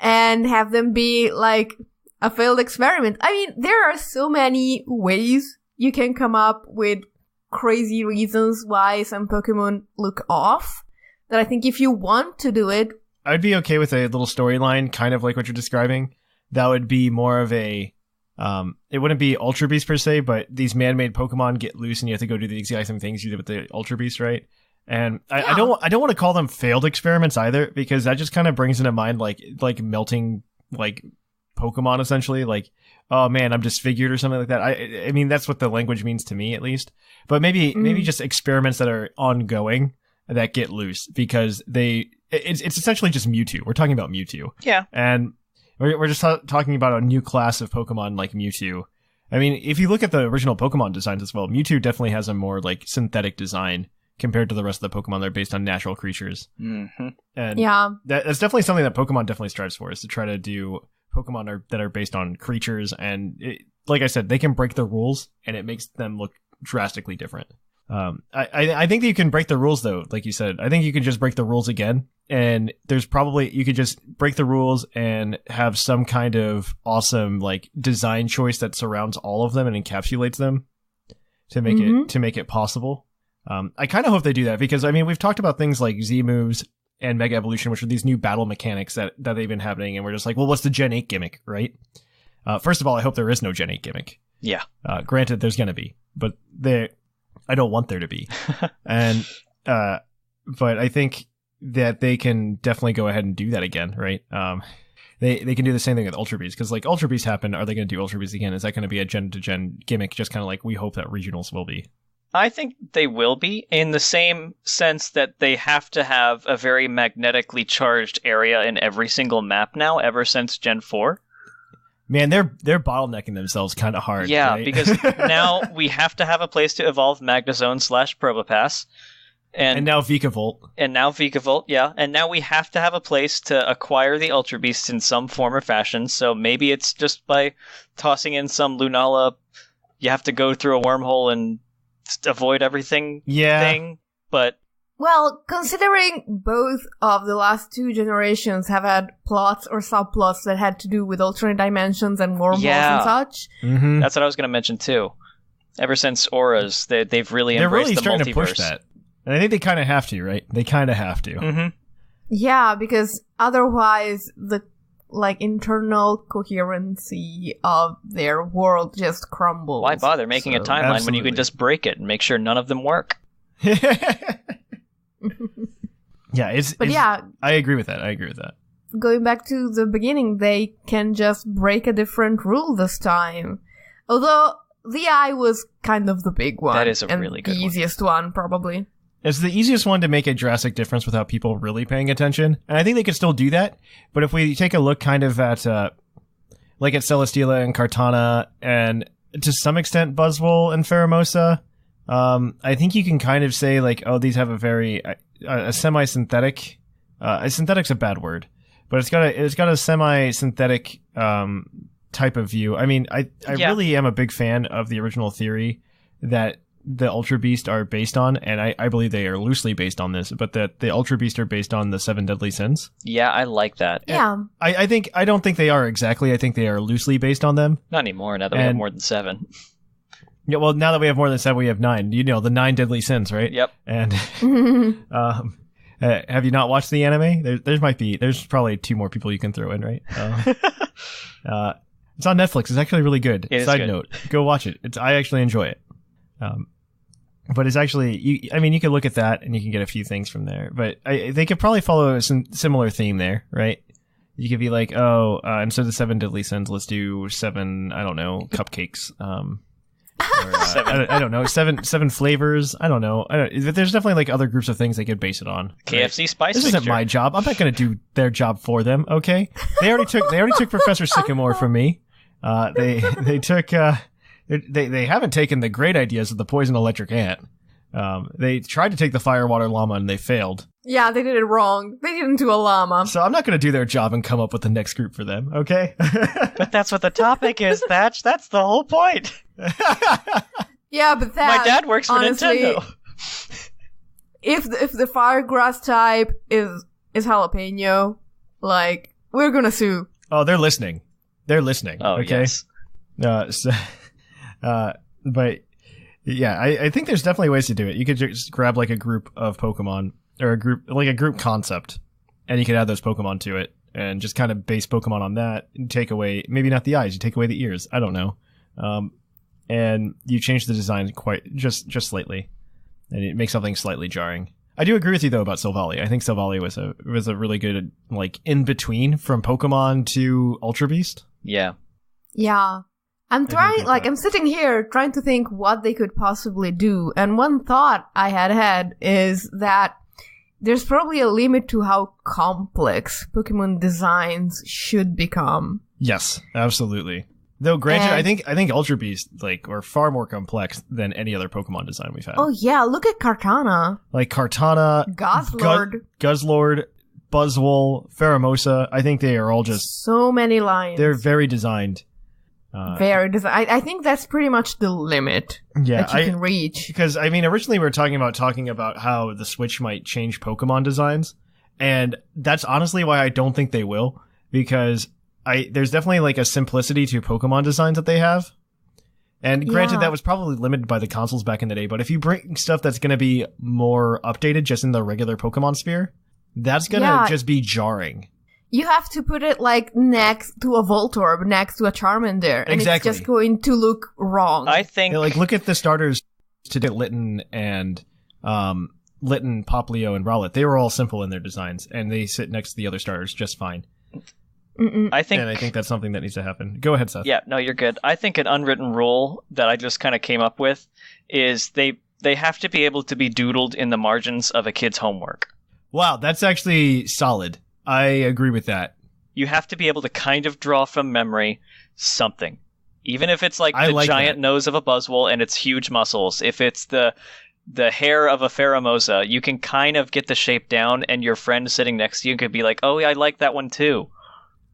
And have them be like a failed experiment. I mean, there are so many ways you can come up with crazy reasons why some Pokemon look off, that I think if you want to do it, I'd be okay with a little storyline, kind of like what you're describing. That would be more of a, it wouldn't be Ultra Beast per se, but these man-made Pokemon get loose and you have to go do the exact same things you did with the Ultra Beast, right? And I don't want to call them failed experiments either, because that just kind of brings into mind like melting like Pokemon essentially, like, oh man, I'm disfigured or something like that. I mean, that's what the language means to me, at least. But maybe just experiments that are ongoing that get loose, because it's essentially just Mewtwo. We're talking about Mewtwo. Yeah. And we're just talking about a new class of Pokemon like Mewtwo. I mean, if you look at the original Pokemon designs as well, Mewtwo definitely has a more like synthetic design compared to the rest of the Pokemon that are based on natural creatures. Mm-hmm. And yeah, that's definitely something that Pokemon definitely strives for, is to try to do Pokemon that are based on creatures. And like I said, they can break the rules and it makes them look drastically different. I think that you can break the rules though, like you said. I think you can just break the rules again, and you could just break the rules and have some kind of awesome like design choice that surrounds all of them and encapsulates them to make it possible. I kind of hope they do that, because I mean, we've talked about things like Z moves and Mega Evolution, which are these new battle mechanics that they've been happening, and we're just like, well, what's the Gen 8 gimmick, right? First of all, I hope there is no Gen 8 gimmick. Yeah. Granted, there's going to be, but I don't want there to be. And but I think that they can definitely go ahead and do that again, right? They can do the same thing with Ultra Beast, because like Ultra Beast happened, are they going to do Ultra Beast again? Is that going to be a gen-to-gen gimmick, just kind of like we hope that regionals will be? I think they will be, in the same sense that they have to have a very magnetically charged area in every single map now, ever since Gen 4. Man, they're bottlenecking themselves kind of hard. Yeah, right? because now we have to have a place to evolve Magnezone / Probopass. And now Vikavolt. And now Vikavolt, yeah. And now we have to have a place to acquire the Ultra Beasts in some form or fashion, so maybe it's just by tossing in some Lunala, you have to go through a wormhole and avoid everything thing, but... Well, considering both of the last two generations have had plots or subplots that had to do with alternate dimensions and wormholes and such. Mm-hmm. That's what I was going to mention too. Ever since Auras, they've really embraced the multiverse. They're really starting to push that. And I think they kind of have to, right? They kind of have to. Mm-hmm. Yeah, because otherwise the internal coherency of their world just crumbles. Why bother making a timeline when you can just break it and make sure none of them work? Yeah, I agree with that. Going back to the beginning, they can just break a different rule this time. Although the eye was kind of the big one. That is a really good one. The easiest one, probably. It's the easiest one to make a drastic difference without people really paying attention. And I think they could still do that. But if we take a look kind of at, like at Celesteela and Kartana, and to some extent Buzzwole and Pheromosa, I think you can kind of say like, oh, these have a very, a semi-synthetic, synthetic's a bad word, but it's got a semi-synthetic, type of view. I mean, I really am a big fan of the original theory that the Ultra Beast are based on, and I believe they are loosely based on this, but that the Ultra Beast are based on the 7 deadly sins. Yeah, I like that. Yeah. I don't think they are exactly. I think they are loosely based on them. Not anymore, now that we have more than 7. Yeah, well, now that we have more than 7, we have 9. You know, the 9 deadly sins, right? Yep. And have you not watched the anime? There's probably 2 more people you can throw in, right? It's on Netflix. It's actually really good. Side note, go watch it. I actually enjoy it. But it's actually, you could look at that and you can get a few things from there. But they could probably follow a similar theme there, right? You could be like, instead of 7 deadly sins, let's do 7, I don't know, cupcakes. I don't know, 7 flavors. I don't know. There's definitely like other groups of things they could base it on. KFC right? spice. This mixture. isn't my job. I'm not going to do their job for them. Okay, they already took Professor Sycamore from me. They took. They haven't taken the great ideas of the poison electric ant. They tried to take the fire water llama and they failed. Yeah, they did it wrong. They didn't do a llama. So I'm not going to do their job and come up with the next group for them. Okay. But that's what the topic is, Thatch. That's the whole point. Yeah, but that My dad works for honestly, Nintendo. If the fire grass type is jalapeno, like, we're gonna sue. Oh, they're listening. They're listening. Oh, okay. yes. But yeah, I think there's definitely ways to do it. You could just grab like a group of Pokemon or a group concept, and you could add those Pokemon to it and just kind of base Pokemon on that and take away, maybe not the eyes, you take away the ears. I don't know. And you change the design just slightly, and it makes something slightly jarring. I do agree with you though about Silvally. I think Silvally was a really good like in between from Pokemon to Ultra Beast. Yeah. Yeah. I'm sitting here trying to think what they could possibly do. And one thought I had is that there's probably a limit to how complex Pokemon designs should become. Yes, absolutely. Though granted, I think Ultra Beast are far more complex than any other Pokemon design we've had. Oh yeah, look at Kartana. Like Kartana, Guzzlord, Buzzwole, Pheromosa. I think they are all just so many lines. They're very designed. I think that's pretty much the limit that you can reach. Because I mean, originally we were talking about how the Switch might change Pokemon designs, and that's honestly why I don't think they will. Because there's definitely like a simplicity to Pokemon designs that they have. And granted, that was probably limited by the consoles back in the day, but if you bring stuff that's going to be more updated just in the regular Pokemon sphere, that's going to just be jarring. You have to put it like next to a Voltorb, next to a Charmander, and exactly. It's just going to look wrong. I think look at the starters to get Litten and Litten, Popplio, and Rowlet. They were all simple in their designs, and they sit next to the other starters just fine. I think that's something that needs to happen. Go ahead, Seth. Yeah, no, you're good. I think an unwritten rule that I just kind of came up with is they have to be able to be doodled in the margins of a kid's homework. Wow, that's actually solid. I agree with that. You have to be able to kind of draw from memory something. Even if it's like the giant nose of a Buzzwole and its huge muscles. If it's the hair of a Pheromosa, you can kind of get the shape down, and your friend sitting next to you could be like, oh, yeah, I like that one too.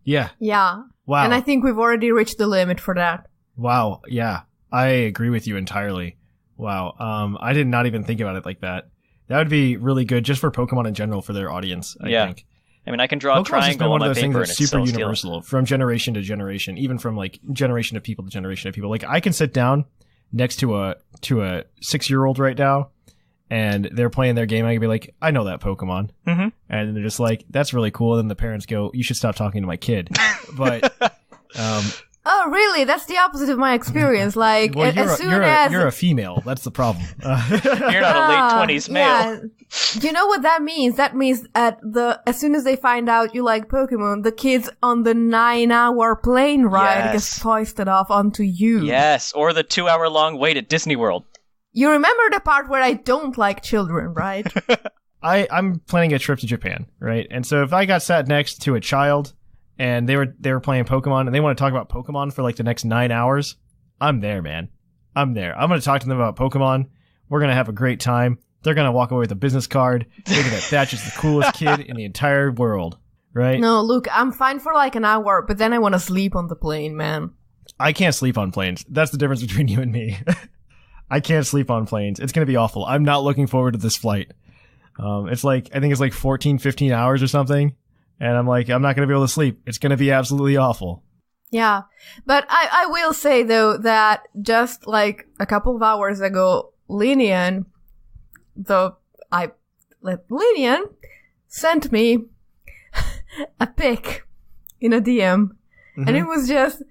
Yeah. Yeah. Wow. And I think we've already reached the limit for that. Wow. Yeah. I agree with you entirely. Wow. I did not even think about it like that. That would be really good just for Pokemon in general for their audience, I think. I mean, I can draw a triangle on my paper, and it's super universal from generation to generation, even from like generation of people to generation of people. Like I can sit down next to a 6-year-old right now, and they're playing their game. I can be like, I know that Pokemon, and they're just like, that's really cool. And then the parents go, you should stop talking to my kid. But oh, really? That's the opposite of my experience. Like, well, you're a female. That's the problem. You're not a late 20s male. Yeah. You know what that means? That means as soon as they find out you like Pokemon, the kids on the 9-hour plane ride gets foisted off onto you. Yes, or the 2-hour-long wait at Disney World. You remember the part where I don't like children, right? I'm planning a trip to Japan, right? And so if I got sat next to a child and they were playing Pokemon and they want to talk about Pokemon for like the next 9 hours, I'm there, man. I'm there. I'm going to talk to them about Pokemon. We're going to have a great time. They're going to walk away with a business card thinking that Thatch is the coolest kid in the entire world, right? No, look, I'm fine for like an hour, but then I want to sleep on the plane, man. I can't sleep on planes. That's the difference between you and me. I can't sleep on planes. It's going to be awful. I'm not looking forward to this flight. I think it's like 14, 15 hours or something. And I'm like, I'm not going to be able to sleep. It's going to be absolutely awful. Yeah. But I will say, though, that just like a couple of hours ago, Linian sent me a pic in a DM. And it was just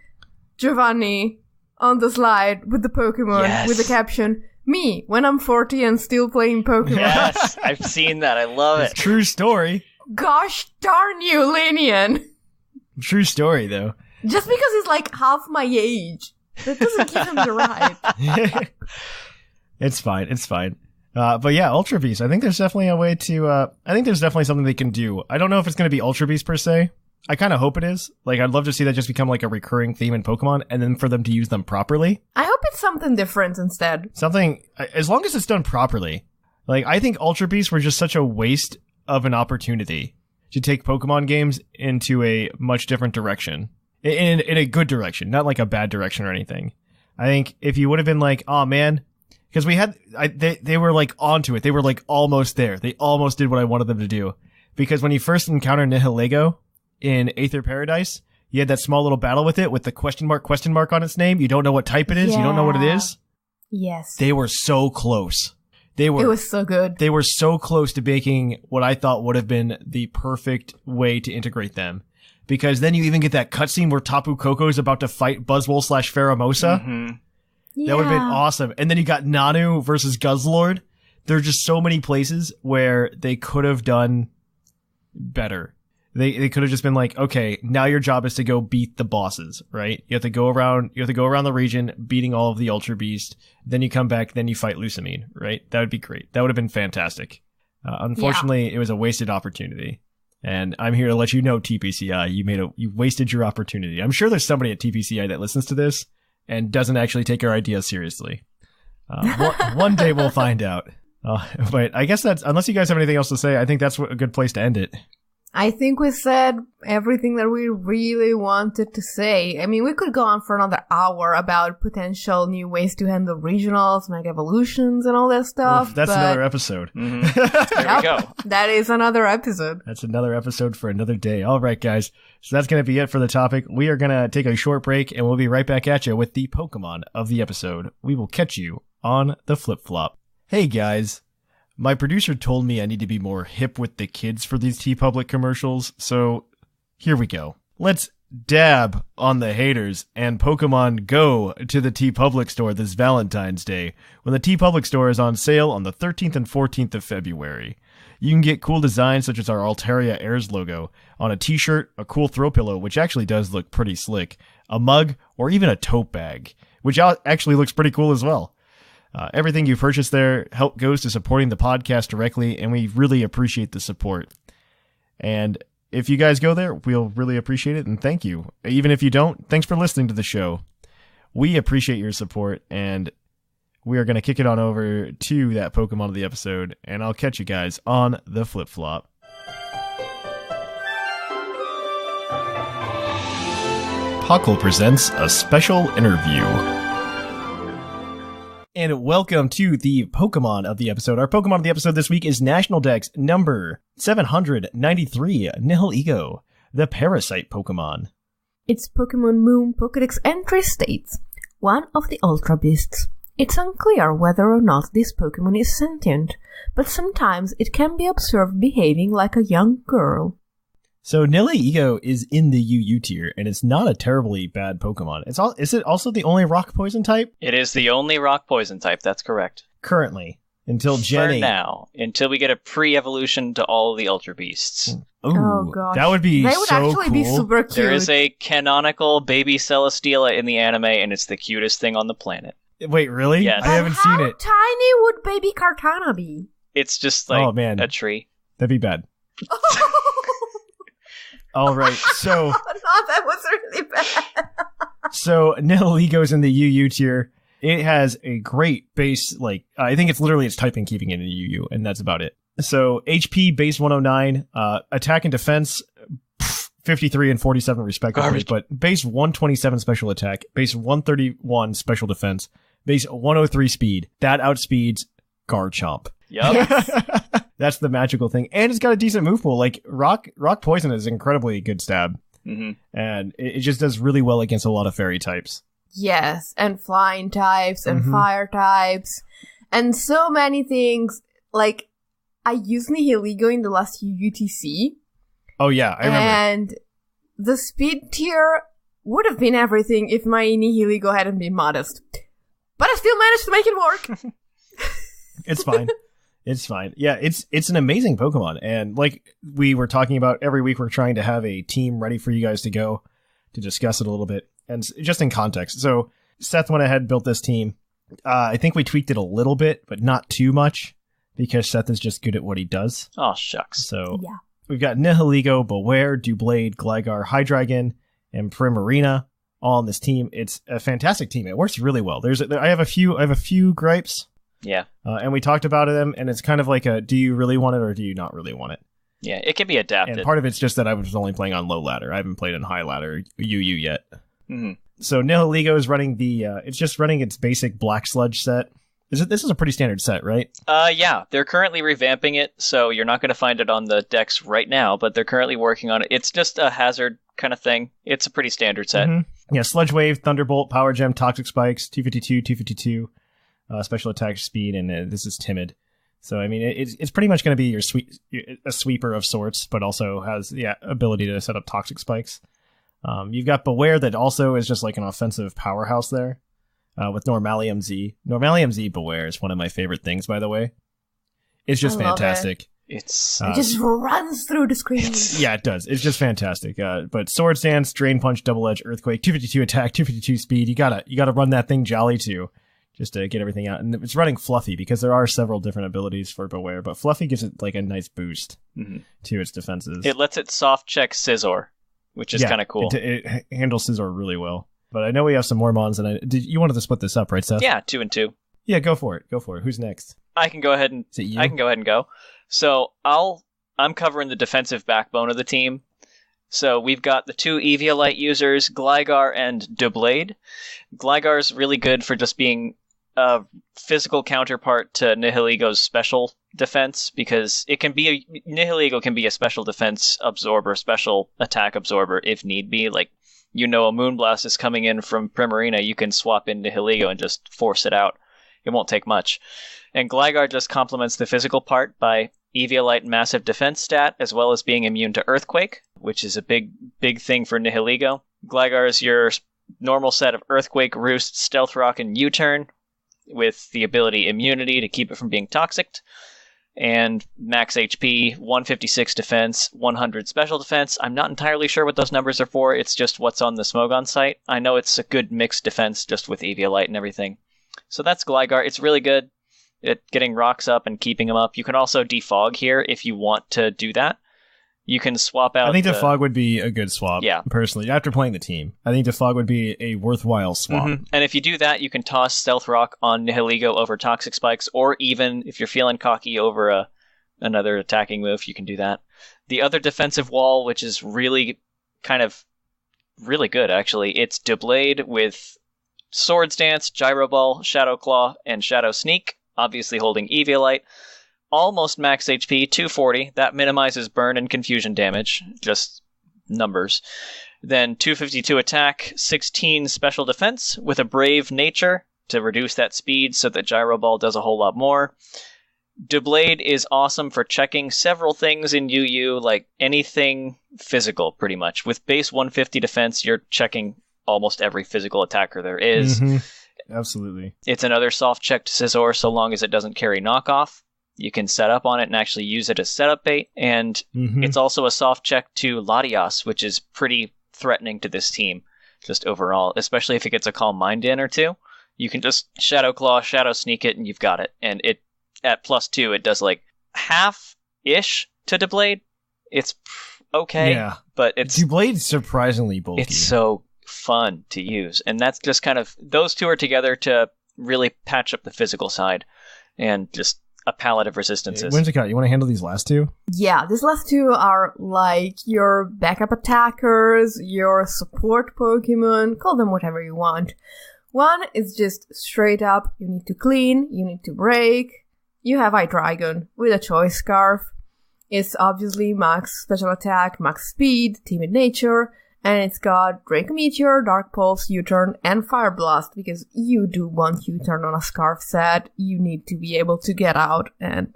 Giovanni on the slide with the Pokemon with the caption, me, when I'm 40 and still playing Pokemon. Yes, I've seen that. I love it. True story. Gosh darn you, Linian. True story, though. Just because he's like half my age, that doesn't give him the right. It's fine. It's fine. But yeah, Ultra Beast. I think there's definitely a way to, I think there's definitely something they can do. I don't know if it's going to be Ultra Beast per se. I kind of hope it is. Like, I'd love to see that just become like a recurring theme in Pokemon and then for them to use them properly. I hope it's something different instead. Something, as long as it's done properly. Like, I think Ultra Beasts were just such a waste of an opportunity to take Pokemon games into a much different direction. In a good direction, not like a bad direction or anything. I think if you would have been like, oh man, Because they were like onto it. They were like almost there. They almost did what I wanted them to do. Because when you first encounter Nihilego in Aether Paradise, you had that small little battle with it with the question mark on its name. You don't know what type it is. You don't know what it is. Yes. They were so close. It was so good. They were so close to making what I thought would have been the perfect way to integrate them. Because then you even get that cutscene where Tapu Koko is about to fight Buzzwole / Pheromosa. Mm-hmm. That would have been awesome. And then you got Nanu versus Guzzlord. There are just so many places where they could have done better. They could have just been like, okay, now your job is to go beat the bosses, right? You have to go around the region beating all of the Ultra Beast. Then you come back, then you fight Lusamine, right? That would be great. That would have been fantastic. Unfortunately, It was a wasted opportunity. And I'm here to let you know, TPCI, you wasted your opportunity. I'm sure there's somebody at TPCI that listens to this and doesn't actually take our ideas seriously. One day we'll find out. But I guess unless you guys have anything else to say, I think that's a good place to end it. I think we said everything that we really wanted to say. I mean, we could go on for another hour about potential new ways to handle regionals, mega evolutions, and all that stuff. Oof, that's another episode. Mm-hmm. There we go. That is another episode. That's another episode for another day. All right, guys. So that's going to be it for the topic. We are going to take a short break, and we'll be right back at you with the Pokemon of the episode. We will catch you on the flip-flop. Hey, guys. My producer told me I need to be more hip with the kids for these TeePublic commercials, so here we go. Let's dab on the haters and Pokemon Go to the TeePublic store this Valentine's Day, when the TeePublic store is on sale on the 13th and 14th of February. You can get cool designs such as our Altaria Airs logo on a t-shirt, a cool throw pillow, which actually does look pretty slick, a mug, or even a tote bag, which actually looks pretty cool as well. Everything you purchase there goes to supporting the podcast directly, and we really appreciate the support. And if you guys go there, we'll really appreciate it, and thank you. Even if you don't, thanks for listening to the show. We appreciate your support, and we are going to kick it on over to that Pokemon of the episode, and I'll catch you guys on the flip-flop. Puckle presents a special interview. And welcome to the Pokemon of the episode. Our Pokemon of the episode this week is National Dex number 793, Nihilego, the Parasite Pokemon. Its Pokemon Moon Pokédex entry states, one of the Ultra Beasts. It's unclear whether or not this Pokemon is sentient, but sometimes it can be observed behaving like a young girl. So Nihilego is in the UU tier, and it's not a terribly bad Pokemon. Is it also the only rock poison type? It is the only rock poison type, that's correct. Currently. Until Gen 8. For now. Until we get a pre-evolution to all the Ultra Beasts. Ooh, oh gosh. That would be They would so actually cool. be super cute. There is a canonical baby Celesteela in the anime, and it's the cutest thing on the planet. Wait, really? Yes. I haven't seen it. How tiny would baby Kartana be? It's just like a tree. That'd be bad. All right, so... No, that was really bad. So Nihilego's in the UU tier. It has a great base, I think it's literally its typing keeping it in the UU, and that's about it. So HP base 109, attack and defense 53 and 47 respectively, Garbage. But base 127 special attack, base 131 special defense, base 103 speed. That outspeeds Garchomp. Yep. That's the magical thing. And it's got a decent move pool. Like, Rock Poison is incredibly good stab. Mm-hmm. And it just does really well against a lot of fairy types. Yes, and flying types, and fire types, and so many things. Like, I used Nihilego in the last UTC. Oh yeah, I remember. And the speed tier would have been everything if my Nihilego hadn't been modest. But I still managed to make it work. It's fine. It's fine. Yeah, it's an amazing Pokemon. And like we were talking about, every week we're trying to have a team ready for you guys to go to discuss it a little bit. And just in context. So Seth went ahead and built this team. I think we tweaked it a little bit, but not too much, because Seth is just good at what he does. Oh, shucks. So Yeah. we've got Nihilego, Beware, Doublade, Gligar, Hydreigon, and Primarina all on this team. It's a fantastic team. It works really well. I have a few gripes. Yeah. And we talked about them, and it's kind of like do you really want it or do you not really want it? Yeah, it can be adapted. And part of it's just that I was only playing on low ladder. I haven't played on high ladder UU yet. Mm-hmm. So Nihilego is running it's just running its basic Black Sludge set. This is a pretty standard set, right? Yeah, they're currently revamping it, so you're not going to find it on the decks right now, but they're currently working on it. It's just a hazard kind of thing. It's a pretty standard set. Mm-hmm. Yeah, Sludge Wave, Thunderbolt, Power Gem, Toxic Spikes, 252, special attack speed, and this is Timid. So, I mean, it's pretty much going to be a sweeper of sorts, but also has the ability to set up Toxic Spikes. You've got Beware that also is just like an offensive powerhouse there. With Normalium Z. Normalium Z Beware is one of my favorite things, by the way. It's just fantastic. It just runs through the screen. Yeah, it does. It's just fantastic. But Sword Stance, Drain Punch, Double Edge, Earthquake, 252 attack, 252 speed. You gotta run that thing jolly too, just to get everything out. And it's running Fluffy because there are several different abilities for Beware, but Fluffy gives it like a nice boost to its defenses. It lets it soft check Scizor, which is kind of cool. It handles Scizor really well. But I know we have some more mons, and you wanted to split this up, right, Seth? Yeah, 2 and 2. Yeah, go for it. Who's next? I can go ahead and Is it you? I can go ahead and go. So I'm covering the defensive backbone of the team. So we've got the 2 Eviolite users, Gligar and Doublade. Gligar's really good for just being a physical counterpart to Nihiligo's special defense, because Nihiligo can be a special defense absorber, special attack absorber if need be. Like, a Moonblast is coming in from Primarina, you can swap in Nihiligo and just force it out. It won't take much. And Gligar just complements the physical part by Eviolite massive defense stat, as well as being immune to Earthquake, which is a big thing for Nihiligo. Gligar is your normal set of Earthquake, Roost, Stealth Rock, and U-Turn, with the ability Immunity to keep it from being toxicked. And max HP, 156 defense, 100 special defense. I'm not entirely sure what those numbers are for. It's just what's on the Smogon site. I know it's a good mixed defense just with Eviolite and everything. So that's Gligar. It's really good at getting rocks up and keeping them up. You can also defog here if you want to do that. You can swap out. I think Defog would be a good swap. Yeah. Personally, after playing the team, I think Defog would be a worthwhile swap. Mm-hmm. And if you do that, you can toss Stealth Rock on Nihiligo over Toxic Spikes, or even if you're feeling cocky over another attacking move, you can do that. The other defensive wall, which is really really good, actually, it's Doublade with Sword Stance, Gyro Ball, Shadow Claw, and Shadow Sneak, obviously holding Eviolite. Almost max HP, 240. That minimizes burn and confusion damage. Just numbers. Then 252 attack, 16 special defense with a Brave Nature to reduce that speed so that Gyro Ball does a whole lot more. Doublade is awesome for checking several things in UU, like anything physical, pretty much. With base 150 defense, you're checking almost every physical attacker there is. Mm-hmm. Absolutely. It's another soft check to Scizor so long as it doesn't carry knockoff. You can set up on it and actually use it as setup bait. And it's also a soft check to Latias, which is pretty threatening to this team, just overall, especially if it gets a Calm Mind in or two. You can just Shadow Claw, Shadow Sneak it, and you've got it. And it at +2, it does like half-ish to Doublade. It's okay, but it's... Doublade's surprisingly bulky. It's so fun to use. And that's just kind of... Those two are together to really patch up the physical side and just a palette of resistances. Whimsicott, you want to handle these last two? Yeah, these last two are like your backup attackers, your support Pokemon, call them whatever you want. One is just straight up, you need to clean, you need to break. You have Hydreigon with a Choice Scarf. It's obviously max special attack, max speed, timid nature, and it's got Draco Meteor, Dark Pulse, U-Turn, and Fire Blast, because you do want U-Turn on a Scarf set. You need to be able to get out and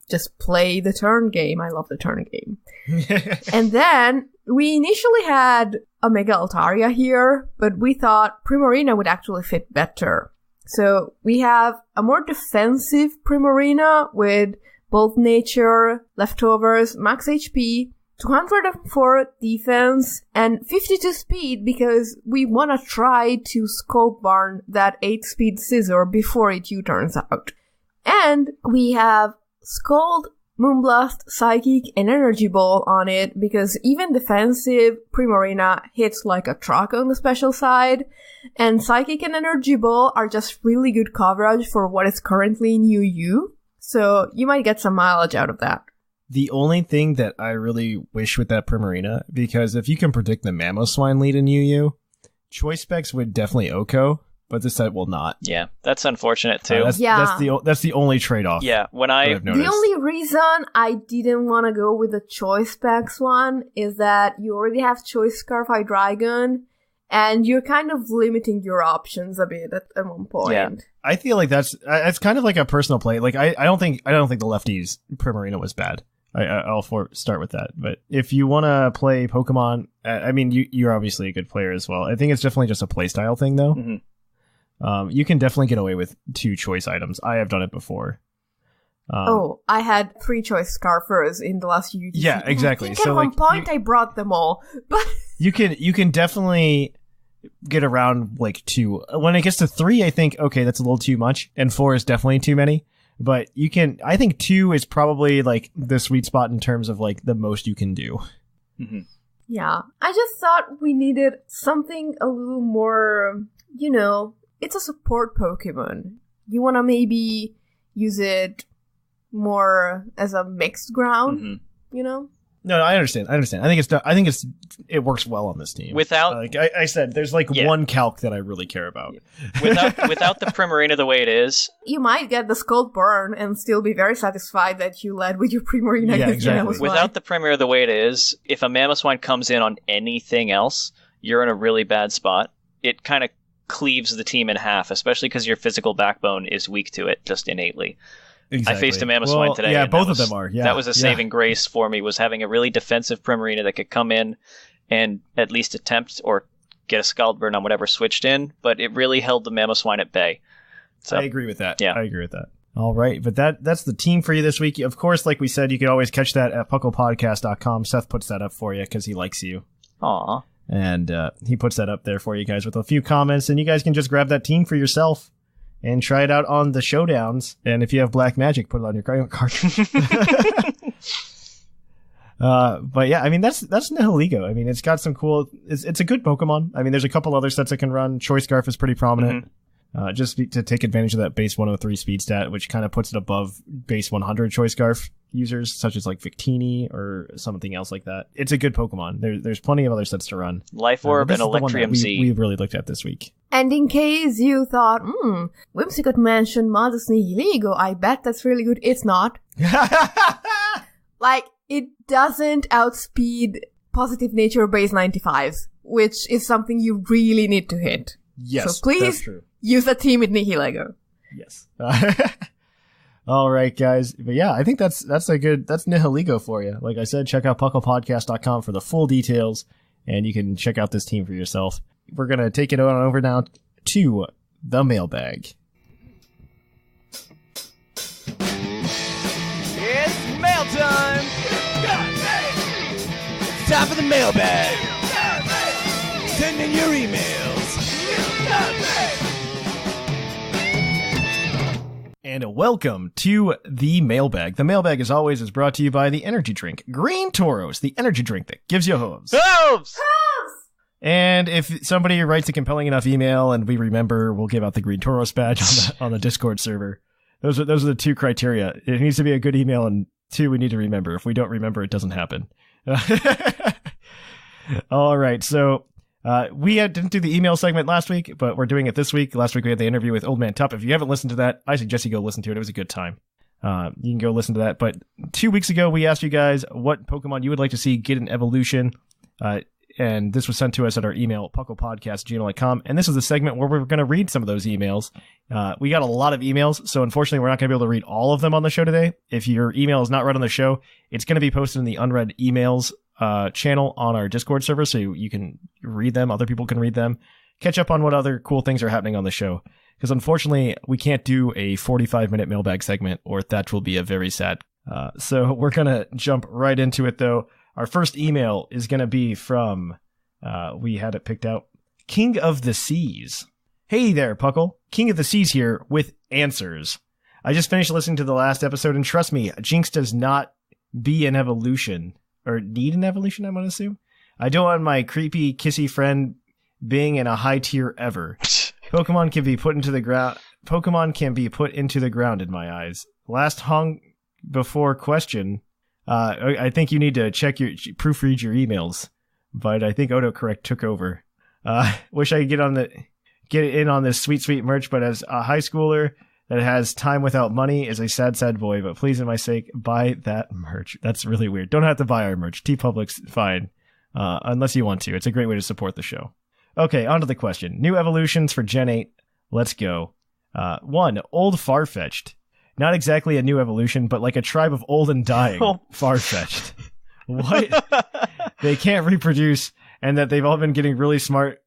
just play the turn game. I love the turn game. And then, we initially had a Mega Altaria here, but we thought Primarina would actually fit better. So, we have a more defensive Primarina with Bolt Nature, Leftovers, max HP, 204 defense, and 52 speed because we want to try to Scope Barn that 8-speed Scizor before it U-turns out. And we have Scald, Moonblast, Psychic, and Energy Ball on it because even defensive Primarina hits like a truck on the special side, and Psychic and Energy Ball are just really good coverage for what is currently in UU, so you might get some mileage out of that. The only thing that I really wish with that Primarina, because if you can predict the Mamoswine lead in UU, Choice Specs would definitely OHKO, but this set will not. Yeah, that's unfortunate too. That's the only trade-off. Yeah, when I've noticed. The only reason I didn't want to go with the Choice Specs one is that you already have Choice Scarf Hydreigon, and you're kind of limiting your options a bit at one point. Yeah. I feel like that's kind of like a personal play. Like I don't think the lefties Primarina was bad. I'll start with that. But if you want to play Pokemon, I mean, you're obviously a good player as well. I think it's definitely just a playstyle thing, though. Mm-hmm. You can definitely get away with 2 choice items. I have done it before. I had 3 choice Scarfers in the last UTC. Yeah, exactly. I think at one point I brought them all, but you can definitely get around like 2. When it gets to 3, I think okay, that's a little too much, and 4 is definitely too many. But I think 2 is probably like the sweet spot in terms of like the most you can do. Mm-hmm. Yeah, I just thought we needed something a little more, it's a support Pokemon. You want to maybe use it more as a mixed ground, No, I understand. I think it works well on this team. Without, like I said, there's like one calc that I really care about. Without the Primarina the way it is, you might get the Scald Burn and still be very satisfied that you led with your Primarina. Yeah, exactly. Without the Primarina the way it is, if a Mamoswine comes in on anything else, you're in a really bad spot. It kind of cleaves the team in half, especially because your physical backbone is weak to it just innately. Exactly. I faced a Mamoswine today. Yeah, both of them are. Yeah, that was a saving grace for me, was having a really defensive Primarina that could come in and at least attempt or get a Scald Burn on whatever switched in, but it really held the Mamoswine at bay. So, I agree with that. Yeah. I agree with that. All right, but that's the team for you this week. Of course, like we said, you can always catch that at pucklepodcast.com. Seth puts that up for you because he likes you. Aw. And he puts that up there for you guys with a few comments, and you guys can just grab that team for yourself and try it out on the showdowns. And if you have Black Magic, put it on your card. But yeah, I mean, that's Nihilego. I mean, it's got some cool, it's a good Pokemon. I mean, there's a couple other sets it can run. Choice Scarf is pretty prominent. Just to take advantage of that base 103 speed stat, which kind of puts it above base 100 Choice Scarf users, such as like Victini or something else like that. It's a good Pokemon. There's plenty of other sets to run. Life Orb and Electrium Z. We really looked at this week. And in case you thought, Whimsicott mentioned Modest Nihilego, I bet that's really good. It's not. Like, it doesn't outspeed Positive Nature base 95s, which is something you really need to hit. Yes, so please that's true. Use a team with Nihilego. Yes. All right, guys. But yeah, I think that's Nihilego for you. Like I said, check out pucklepodcast.com for the full details, and you can check out this team for yourself. We're going to take it on over now to the mailbag. It's mail time! It's time for the mailbag! Send in your emails! And welcome to the mailbag. The mailbag, as always, is brought to you by the energy drink Green Tauros, the energy drink that gives you hooves. Hooves! And if somebody writes a compelling enough email and we remember, we'll give out the Green Tauros badge on the Discord server. Those are the 2 criteria. It needs to be a good email, and 2, we need to remember. If we don't remember, it doesn't happen. All right, so we didn't do the email segment last week, but we're doing it this week. Last week we had the interview with Old Man Tup. If you haven't listened to that, I suggest you go listen to it. It was a good time. You can go listen to that. But 2 weeks ago, we asked you guys what Pokemon you would like to see get an evolution. And this was sent to us at our email, pucklepodcast@gmail.com. And this is the segment where we're going to read some of those emails. We got a lot of emails, so unfortunately we're not going to be able to read all of them on the show today. If your email is not read on the show, it's going to be posted in the unread emails channel on our Discord server, so you can read them, other people can read them, catch up on what other cool things are happening on the show. Because unfortunately, we can't do a 45-minute mailbag segment, or that will be a very sad. So we're going to jump right into it, though. Our first email is going to be from, we had it picked out, King of the Seas. Hey there, Puckle. King of the Seas here with answers. I just finished listening to the last episode, and trust me, Jinx does not be an evolution. Or need an evolution, I'm going to assume. I don't want my creepy, kissy friend being in a high tier ever. Pokemon can be put into the ground in my eyes. Last hung before question. I think you need to proofread your emails, but I think autocorrect took over. Wish I could get on the get in on this sweet, sweet merch, but as a high schooler that has time without money is a sad, sad boy. But please, in my sake, buy that merch. That's really weird. Don't have to buy our merch. TeePublic's fine, unless you want to. It's a great way to support the show. Okay, on to the question. New evolutions for Gen 8. Let's go. 1. Old Farfetch'd. Not exactly a new evolution, but like a tribe of old and dying Farfetch'd. What? They can't reproduce, and that they've all been getting really smart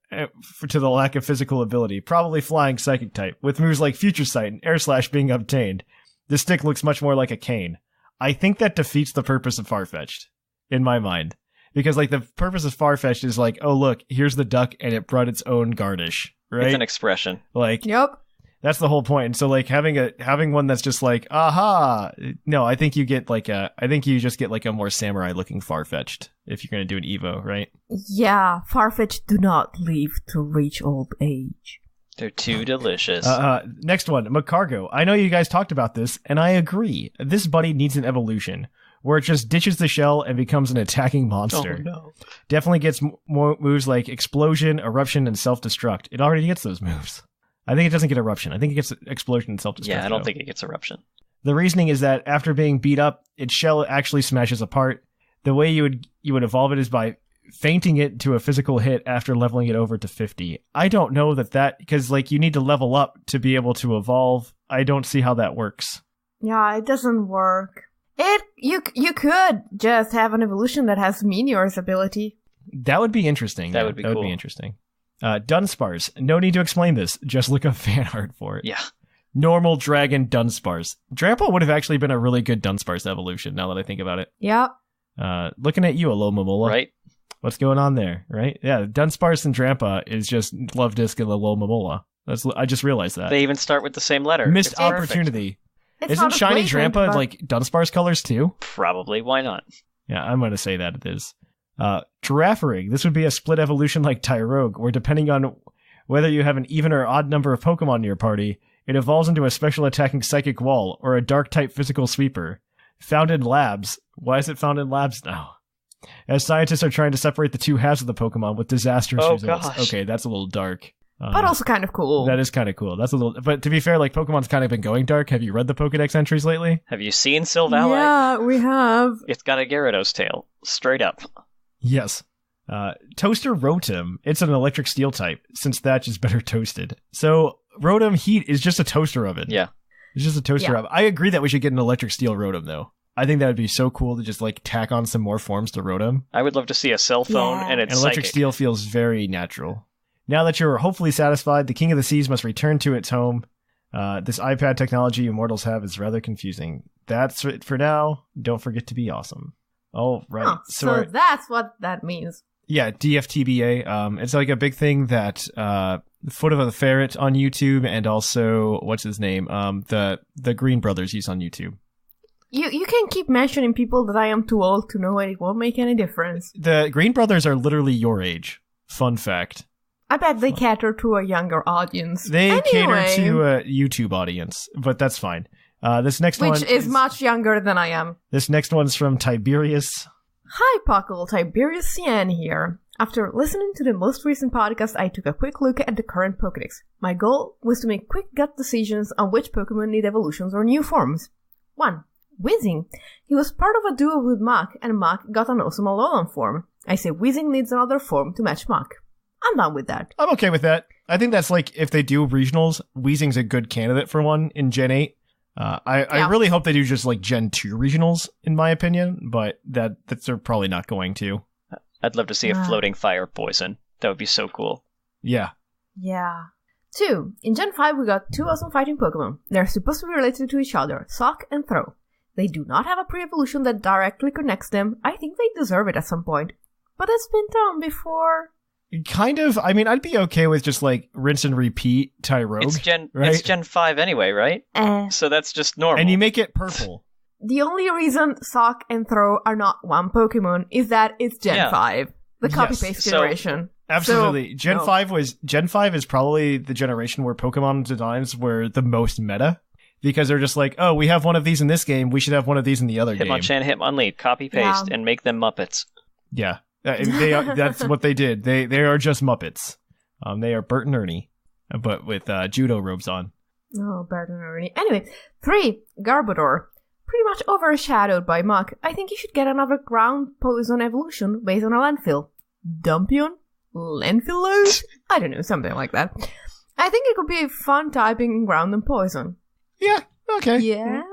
to the lack of physical ability. Probably flying psychic type, with moves like Future Sight and Air Slash being obtained. The stick looks much more like a cane. I think that defeats the purpose of Farfetch'd, in my mind. Because, like, the purpose of Farfetch'd is like, oh, look, here's the duck, and it brought its own garnish, right? It's an expression. Like, Yep. that's the whole point. And so, like, having one that's just like, aha, no, I think you just get like a more samurai-looking Farfetch'd if you're going to do an Evo, right? Yeah, Farfetch'd do not live to reach old age. They're too delicious. Next one, McCargo. I know you guys talked about this, and I agree. This buddy needs an evolution, where it just ditches the shell and becomes an attacking monster. Oh, no. Definitely gets more moves like Explosion, Eruption, and Self-Destruct. It already gets those moves. I think it doesn't get Eruption. I think it gets Explosion and Self-Destruct. Yeah, I don't think it gets Eruption. The reasoning is that after being beat up, its shell actually smashes apart. The way you would evolve it is by fainting it to a physical hit after leveling it over to 50. I don't know that because like you need to level up to be able to evolve. I don't see how that works. Yeah, it doesn't work. You could just have an evolution that has Meteor's ability. That would be interesting. That would be cool. Be interesting. Dunsparce. No need to explain this. Just look up fan art for it. Yeah. Normal dragon Dunsparce. Drampa would have actually been a really good Dunsparce evolution, now that I think about it. Yep. Looking at you, Alomomola. Right? What's going on there, right? Yeah, Dunsparce and Drampa is just Love Disc and Alomomola. I just realized that. They even start with the same letter. Missed It's perfect. opportunity. It's Isn't not a Shiny placement, Drampa but- like Dunsparce colors too? Probably. Why not? Yeah, I'm going to say that it is. Giraffering. This would be a split evolution like Tyrogue, where depending on whether you have an even or odd number of Pokemon in your party, it evolves into a special attacking Psychic Wall or a Dark-type Physical Sweeper. Found in labs. Why is it found in labs now? As scientists are trying to separate the two halves of the Pokemon with disastrous Oh, results. gosh. Okay, that's a little dark. But also kind of cool. That is kind of cool. That's a little. But to be fair, like Pokemon's kind of been going dark. Have you read the Pokedex entries lately? Have you seen Sylvalite? Yeah, we have. It's got a Gyarados tail. Straight up. Yes. Toaster Rotom. It's an electric steel type, since Thatch is better toasted. So Rotom Heat is just a toaster oven. Yeah. It's just a toaster Yeah. oven. I agree that we should get an electric steel Rotom, though. I think that would be so cool to just like tack on some more forms to Rotom. I would love to see a cell phone Yeah. and it's And electric psychic. steel feels very natural. Now that you're hopefully satisfied, the King of the Seas must return to its home. This iPad technology you mortals have is rather confusing. That's it for now. Don't forget to be awesome. All right. Huh, so that's what that means. Yeah, DFTBA. It's like a big thing that Foot of the Ferret on YouTube and also what's his name? The Green Brothers use on YouTube. You can keep mentioning people that I am too old to know, and it won't make any difference. The Green Brothers are literally your age. Fun fact. I bet they cater to a younger audience. They cater Anyway, to a YouTube audience, but that's fine. This next one which is much younger than I am. This next one's from Tiberius. Hi, Puckle, Tiberius Cyan here. After listening to the most recent podcast, I took a quick look at the current Pokédex. My goal was to make quick gut decisions on which Pokémon need evolutions or new forms. 1. Weezing. He was part of a duo with Mach, and Mach got an awesome Alolan form. I say Weezing needs another form to match Mach. I'm done with that. I'm okay with that. I think that's like, if they do regionals, Weezing's a good candidate for one in Gen 8. I really hope they do just like Gen 2 regionals, in my opinion, but that's they're probably not going to. I'd love to see a floating fire poison. That would be so cool. Yeah. Yeah. 2. In Gen 5, we got 2 awesome fighting Pokemon. They're supposed to be related to each other, Sock and Throw. They do not have a pre-evolution that directly connects them. I think they deserve it at some point. But it's been done before. Kind of. I mean, I'd be okay with just like rinse and repeat Tyrogue. It's Gen 5 anyway, right? So that's just normal. And you make it purple. The only reason Sock and Throw are not one Pokemon is that it's Gen 5. The copy-paste generation. Absolutely. So, Gen 5 is probably the generation where Pokemon designs were the most meta. Because they're just like, oh, we have one of these in this game, we should have one of these in the other game. Hitmonchan, Hitmonlee, copy-paste, and make them Muppets. Yeah. They are, that's what they did. They are just Muppets. They are Bert and Ernie. but with judo robes on. Oh, better than already. Anyway, 3, Garbodor. Pretty much overshadowed by Muck. I think you should get another ground poison evolution based on a landfill. Dumpion? Landfillers? I don't know, something like that. I think it could be fun typing in ground and poison. Yeah, okay. Yeah,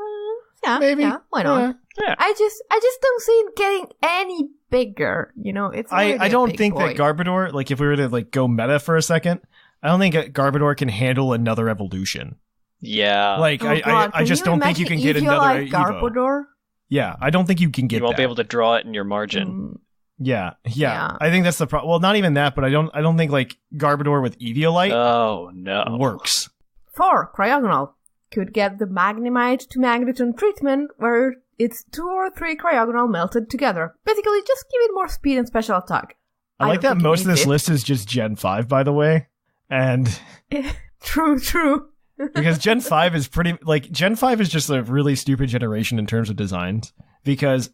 maybe. Yeah, why not? Yeah. I just don't see it getting any bigger. You know, it's. I don't think that Garbodor, like, if we were to like go meta for a second, I don't think Garbodor can handle another evolution. Yeah. Like, I just don't think you can get another like Evo. Garbodor? Yeah, I don't think you can get You won't that. be able to draw it in your margin. Yeah. I think that's the problem. Well, not even that, but I don't think like Garbodor with Eviolite Oh, no. works. 4, Cryogonal. Could get the Magnemite to Magneton treatment where it's 2 or 3 Cryogonal melted together. Basically, just give it more speed and special attack. I like don't that think it most of needs this it. list is just Gen 5, by the way. And True. because Gen 5 is Gen 5 is just a really stupid generation in terms of designs. Because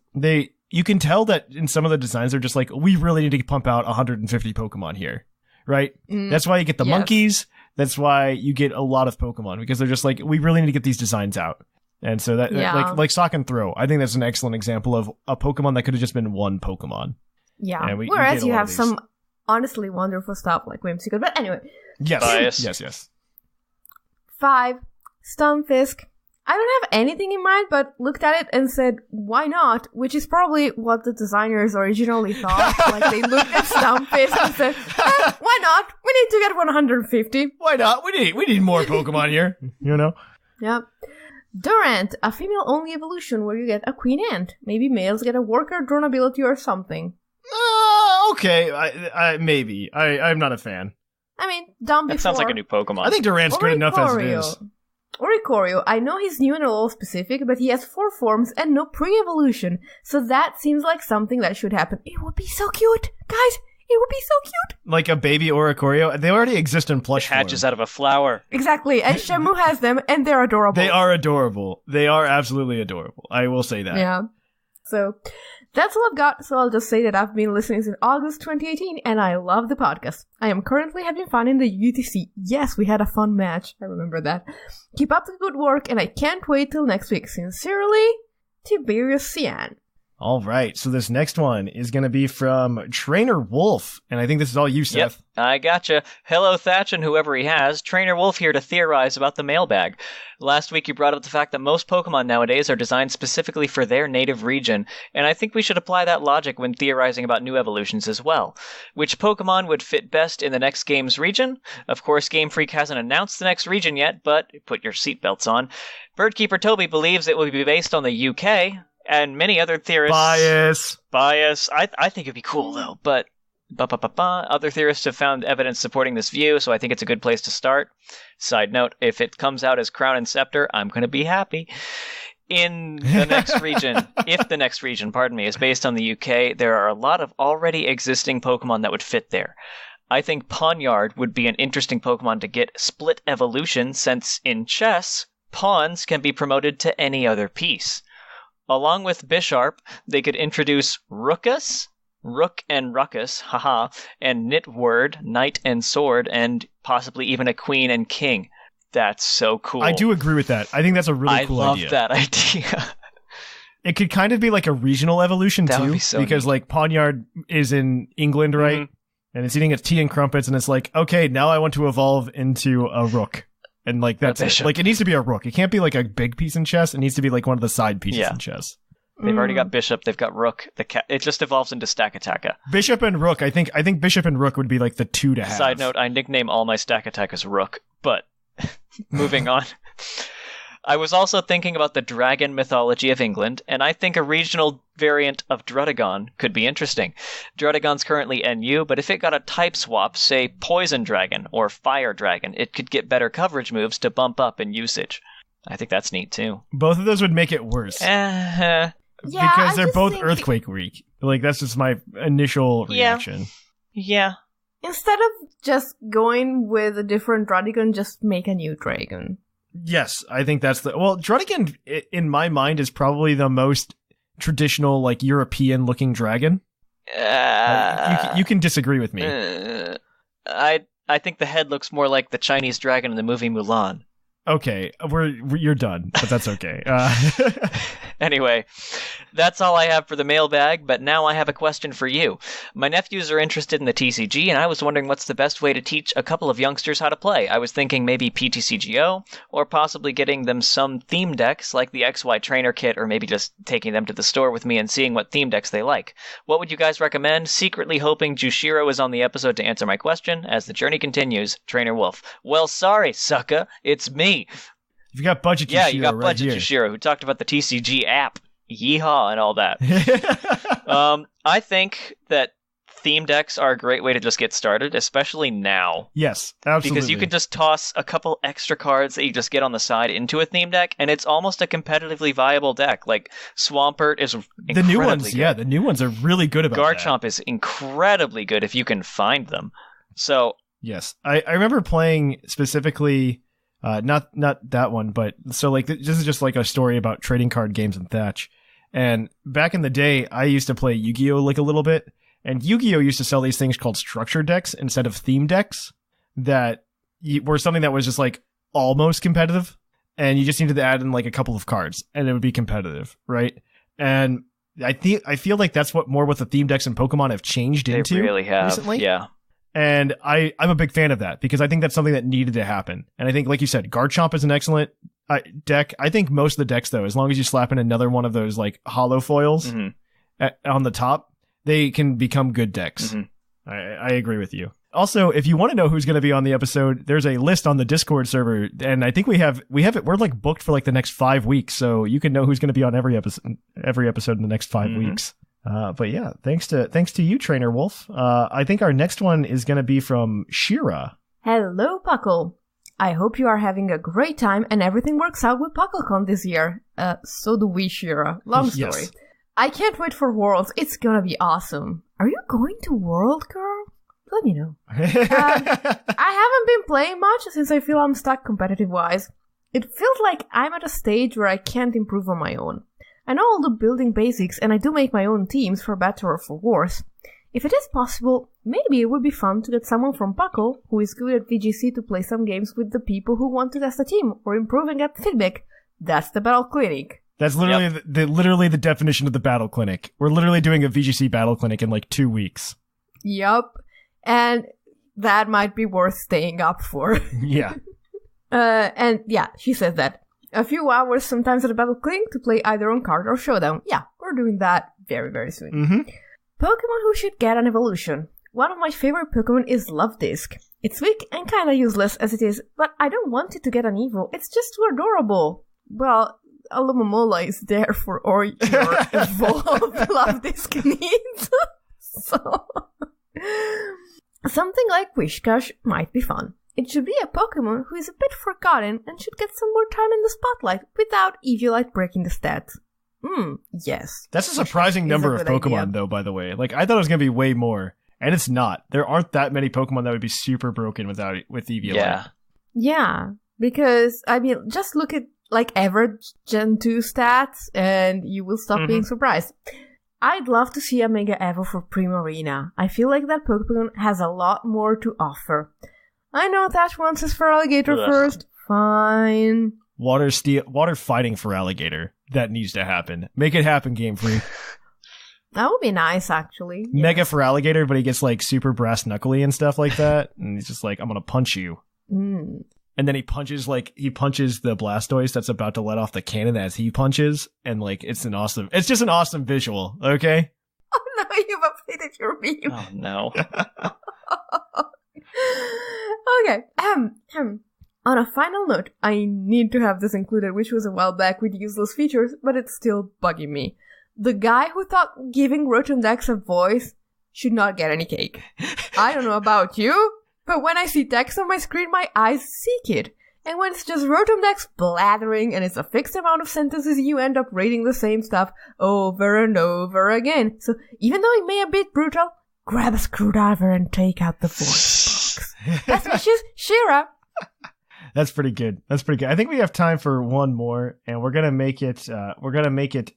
you can tell that in some of the designs, they're just like, we really need to pump out 150 Pokemon here. Right? That's why you get the yes. monkeys. That's why you get a lot of Pokemon. Because they're just like, we really need to get these designs out. And so that, like Sock and Throw, I think that's an excellent example of a Pokemon that could have just been one Pokemon. Yeah. And we Whereas get a you lot have of these. some honestly wonderful stuff like Whimsicott. But anyway, Yes. Bias. Yes. 5, Stunfisk. I don't have anything in mind, but looked at it and said, why not? Which is probably what the designers originally thought. Like, they looked at Stunfisk and said, why not? We need to get 150. Why not? We need more Pokemon here. You know? Yep. Durant, a female-only evolution where you get a queen ant. Maybe males get a worker drone ability or something. Okay. I maybe. I'm not a fan. I mean, done before. That sounds like a new Pokemon. I think Durant's good enough as it is. Oricorio, I know he's new and a little specific, but he has 4 forms and no pre-evolution, so that seems like something that should happen. It would be so cute! Guys, it would be so cute! Like a baby Oricorio. They already exist in plush form. Hatches out of a flower. Exactly, and Shamu has them, and they're adorable. They are adorable. They are absolutely adorable. I will say that. Yeah. So, that's all I've got, so I'll just say that I've been listening since August 2018, and I love the podcast. I am currently having fun in the UTC. Yes, we had a fun match. I remember that. Keep up the good work, and I can't wait till next week. Sincerely, Tiberius Cian. All right. So this next one is going to be from Trainer Wolf. And I think this is all you, Seth. Yep, I gotcha. Hello, Thatch, and whoever he has. Trainer Wolf here to theorize about the mailbag. Last week you brought up the fact that most Pokemon nowadays are designed specifically for their native region, and I think we should apply that logic when theorizing about new evolutions as well. Which Pokemon would fit best in the next game's region? Of course, Game Freak hasn't announced the next region yet, but put your seatbelts on. Birdkeeper Toby believes it will be based on the UK, and many other theorists... Bias. I think it'd be cool, though, but... Other theorists have found evidence supporting this view, so I think it's a good place to start. Side note, if it comes out as Crown and Scepter, I'm going to be happy. In the next region, if the next region, is based on the UK, there are a lot of already existing Pokemon that would fit there. I think Pawniard would be an interesting Pokemon to get split evolution, since in chess, pawns can be promoted to any other piece. Along with Bisharp, they could introduce Rookus, Rook and Ruckus, haha, and Knitword, Knight and Sword, and possibly even a Queen and King. That's so cool. I do agree with that. I think that's a really cool idea. I love that idea. It could kind of be like a regional evolution, That too. would be so because, neat. like, Pawniard is in England, right? Mhm. And it's eating its tea and crumpets, and it's like, okay, now I want to evolve into a Rook. And, like, that's it. Bishop. Like, it needs to be a Rook. It can't be, like, a big piece in chess. It needs to be, like, one of the side pieces Yeah. in chess. They've already got Bishop, they've got Rook. It just evolves into Stakataka. Bishop and Rook, I think Bishop and Rook would be, like, the two to have. Side note, I nickname all my Stakatakas Rook, but moving on. I was also thinking about the dragon mythology of England, and I think a regional variant of Druddigon could be interesting. Druddigon's currently NU, but if it got a type swap, say Poison Dragon or Fire Dragon, it could get better coverage moves to bump up in usage. I think that's neat, too. Both of those would make it worse. Yeah, because I they're just both think Earthquake weak. Like, that's just my initial reaction. Yeah. instead of just going with a different Druddigon, just make a new dragon. Yes, I think that's the... Well, Druddigon, in my mind, is probably the most traditional, like, European-looking dragon. You can disagree with me. I think the head looks more like the Chinese dragon in the movie Mulan. Okay, you're done, but that's okay. Anyway, that's all I have for the mailbag, but now I have a question for you. My nephews are interested in the TCG, and I was wondering what's the best way to teach a couple of youngsters how to play. I was thinking maybe PTCGO, or possibly getting them some theme decks like the XY Trainer Kit, or maybe just taking them to the store with me and seeing what theme decks they like. What would you guys recommend? Secretly hoping Jushiro is on the episode to answer my question. As the journey continues, Trainer Wolf. Well, sorry, sucker, it's me. You got Budget Jushiro. Yeah, you got right Budget here. Jushiro, who talked about the TCG app. Yeehaw and all that. I think that theme decks are a great way to just get started, especially now. Yes, absolutely. Because you can just toss a couple extra cards that you just get on the side into a theme deck, and it's almost a competitively viable deck. Like, Swampert is incredibly the new ones, good. yeah, the new ones are really good about that. Garchomp is incredibly good if you can find them. So, yes, I remember playing specifically... not that one, but so like this is just like a story about trading card games and Thatch. And back in the day, I used to play Yu-Gi-Oh! Like a little bit, and Yu-Gi-Oh! Used to sell these things called structure decks instead of theme decks that were something that was just like almost competitive, and you just needed to add in like a couple of cards, and it would be competitive, right? And I feel like that's what the theme decks in Pokemon have changed into. They really have, recently. yeah. And I'm a big fan of that because I think that's something that needed to happen. And I think, like you said, Garchomp is an excellent deck. I think most of the decks, though, as long as you slap in another one of those like hollow foils on the top, they can become good decks. Mm-hmm. I agree with you. Also, if you want to know who's going to be on the episode, there's a list on the Discord server, and I think we have it. We're like booked for like the next 5 weeks, so you can know who's going to be on every episode in the next 5 weeks. But yeah, thanks to you, Trainer Wolf. I think our next one is going to be from Shira. Hello, Puckle. I hope you are having a great time and everything works out with PuckleCon this year. So do we, Shira. Long story. Yes. I can't wait for Worlds. It's gonna be awesome. Are you going to World, girl? Let me know. I haven't been playing much since I feel I'm stuck competitive-wise. It feels like I'm at a stage where I can't improve on my own. I know all the building basics, and I do make my own teams for better or for worse. If it is possible, maybe it would be fun to get someone from Puckle, who is good at VGC, to play some games with the people who want to test a team, or improving at feedback. That's the Battle Clinic. That's literally literally the definition of the Battle Clinic. We're literally doing a VGC Battle Clinic in like 2 weeks. Yup. And that might be worth staying up for. Yeah. And yeah, she says that. A few hours sometimes at a Battle Clinic to play either on card or showdown. Yeah, we're doing that very, very soon. Mm-hmm. Pokemon who should get an evolution. One of my favorite Pokemon is Luvdisc. It's weak and kinda useless as it is, but I don't want it to get an evo. It's just too adorable. Well, Alomomola is there for all your evolved Luvdisc needs. So, something like Whiscash might be fun. It should be a Pokemon who is a bit forgotten and should get some more time in the spotlight without Eviolite breaking the stats. Yes. That's a surprising number of Pokemon, idea. though, by the way. Like, I thought it was going to be way more. And it's not. There aren't that many Pokemon that would be super broken with Eviolite. Yeah. Yeah, because, I mean, just look at, like, average Gen 2 stats, and you will stop being surprised. I'd love to see a Mega Evo for Primarina. I feel like that Pokemon has a lot more to offer. I know Thatch wants his Feraligatr first. Fine. Water fighting for Alligator. That needs to happen. Make it happen, Game Freak. That would be nice, actually. Mega for Alligator, but he gets like super brass knuckly and stuff like that. And he's just like, I'm gonna punch you. And then he punches the Blastoise that's about to let off the cannon as he punches. And like, it's just an awesome visual, okay? Oh no, you've updated your meme. Oh no. Okay. On a final note, I need to have this included, which was a while back with useless features, but it's still bugging me. The guy who thought giving Rotom-Dex a voice should not get any cake. I don't know about you, but when I see text on my screen, my eyes seek it. And when it's just Rotom-Dex blathering and it's a fixed amount of sentences, you end up reading the same stuff over and over again. So even though it may a bit brutal, grab a screwdriver and take out the voice box. Best wishes, Shira. That's pretty good. I think we have time for one more, and we're gonna make it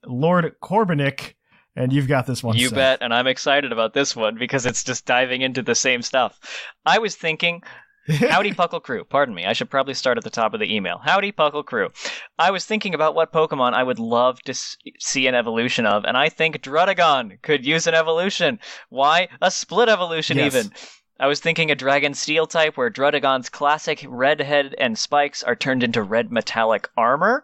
Lord Corbinik, And you've got this one. You Seth. bet, and I'm excited about this one because it's just diving into the same stuff. I was thinking, howdy Puckle Crew. Pardon me, I should probably start at the top of the email. Howdy Puckle Crew. I was thinking about what Pokemon I would love to see an evolution of, and I think Druddigon could use an evolution. Why? A split evolution even. I was thinking a Dragon Steel type where Druddigon's classic red head and spikes are turned into red metallic armor.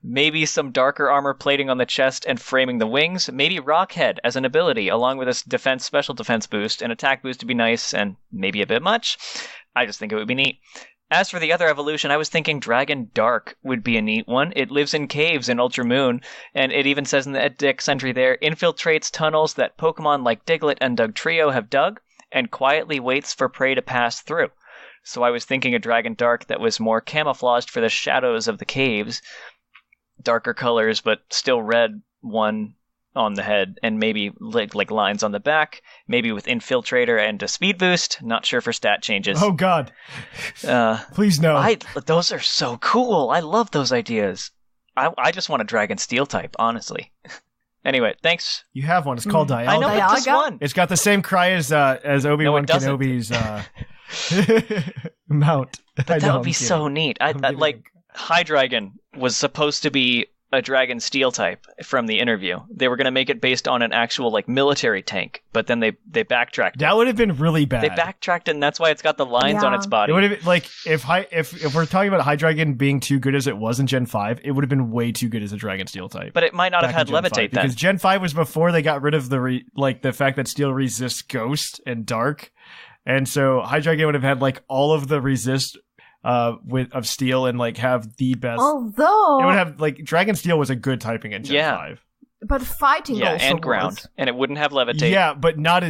Maybe some darker armor plating on the chest and framing the wings. Maybe Rock Head as an ability, along with a special defense boost. An attack boost to be nice, and maybe a bit much. I just think it would be neat. As for the other evolution, I was thinking Dragon Dark would be a neat one. It lives in caves in Ultra Moon, and it even says in the Dex entry there, infiltrates tunnels that Pokemon like Diglett and Dugtrio have dug, and quietly waits for prey to pass through. So I was thinking a Dragon Dark that was more camouflaged for the shadows of the caves, darker colors, but still red one on the head, and maybe like lines on the back, maybe with Infiltrator and a speed boost. Not sure for stat changes. Oh God! Please no. Those are so cool. I love those ideas. I just want a Dragon Steel type, honestly. Anyway, thanks. You have one. It's called Dialga. I know, but just one. It's got the same cry as Obi-Wan Kenobi's mount. But that would be so neat. Hydreigon was supposed to be a Dragon Steel type from the interview. They were going to make it based on an actual military tank, but then they backtracked. That would have been really bad. They backtracked it, and that's why it's got the lines on its body. It would have been if we're talking about Hydreigon being too good as it was in Gen 5, it would have been way too good as a Dragon Steel type. But it might not have had Levitate then. Because Gen 5 was before they got rid of the fact that Steel resists Ghost and Dark. And so Hydreigon would have had all of the resist of Steel and have the best. Although it would have Dragon Steel was a good typing in Gen 5. But fighting also and ground, was. and it wouldn't have Levitate. Yeah, but not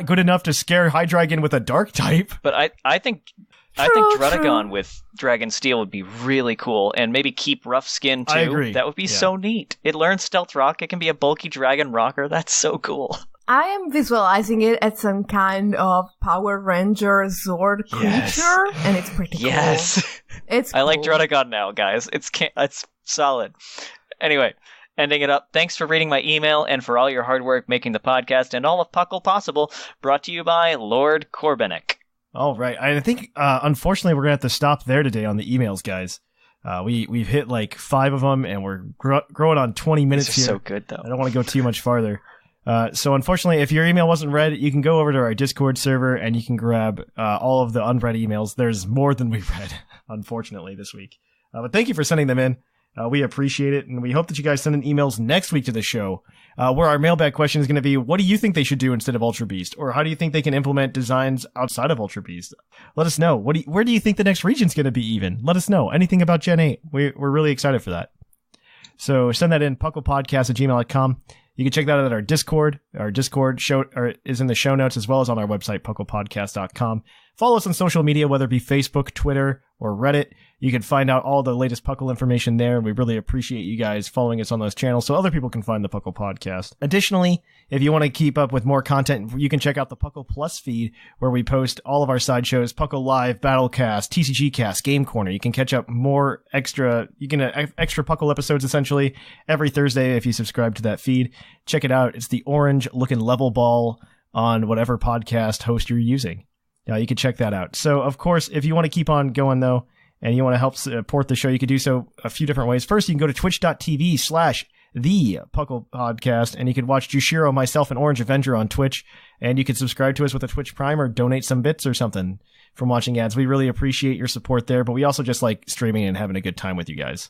good enough to scare Hydreigon with a Dark type. But I think Druddigon with Dragon Steel would be really cool, and maybe keep Rough Skin too. I agree. That would be so neat. It learns Stealth Rock. It can be a bulky Dragon Rocker. That's so cool. I am visualizing it as some kind of Power Ranger Zord creature, and it's pretty cool. Yes. It's I like cool. Druddigon now, guys. It's solid. Anyway, ending it up, thanks for reading my email and for all your hard work making the podcast and all of Puckle possible, brought to you by Lord Corbenek. All right. I think, unfortunately, we're going to have to stop there today on the emails, guys. We've hit 5 of them, and we're growing on 20 minutes These are here. so good, though. I don't want to go too much farther. So unfortunately, if your email wasn't read, you can go over to our Discord server and you can grab all of the unread emails. There's more than we've read, unfortunately, this week. But thank you for sending them in. We appreciate it, and we hope that you guys send in emails next week to the show, where our mailbag question is going to be, what do you think they should do instead of Ultra Beast? Or how do you think they can implement designs outside of Ultra Beast? Let us know. Where do you think the next region's going to be even? Let us know. Anything about Gen 8. We're really excited for that. So send that in, pucklepodcast@gmail.com. You can check that out at our Discord. Our Discord is in the show notes, as well as on our website, pucklepodcast.com. Follow us on social media, whether it be Facebook, Twitter, or Reddit. You can find out all the latest Puckle information there, and we really appreciate you guys following us on those channels so other people can find the Puckle Podcast. Additionally, if you want to keep up with more content, you can check out the Puckle Plus feed, where we post all of our side shows, Puckle Live, Battlecast, TCG Cast, Game Corner. You can catch up more extra Puckle episodes, essentially, every Thursday if you subscribe to that feed. Check it out. It's the orange-looking level ball on whatever podcast host you're using. You can check that out. So, of course, if you want to keep on going, though, and you want to help support the show, you can do so a few different ways. First, you can go to twitch.tv/the Puckle Podcast, and you can watch Jushiro, myself, and Orange Avenger on Twitch, and you can subscribe to us with a Twitch Prime or donate some bits or something from watching ads. We really appreciate your support there, but we also just like streaming and having a good time with you guys.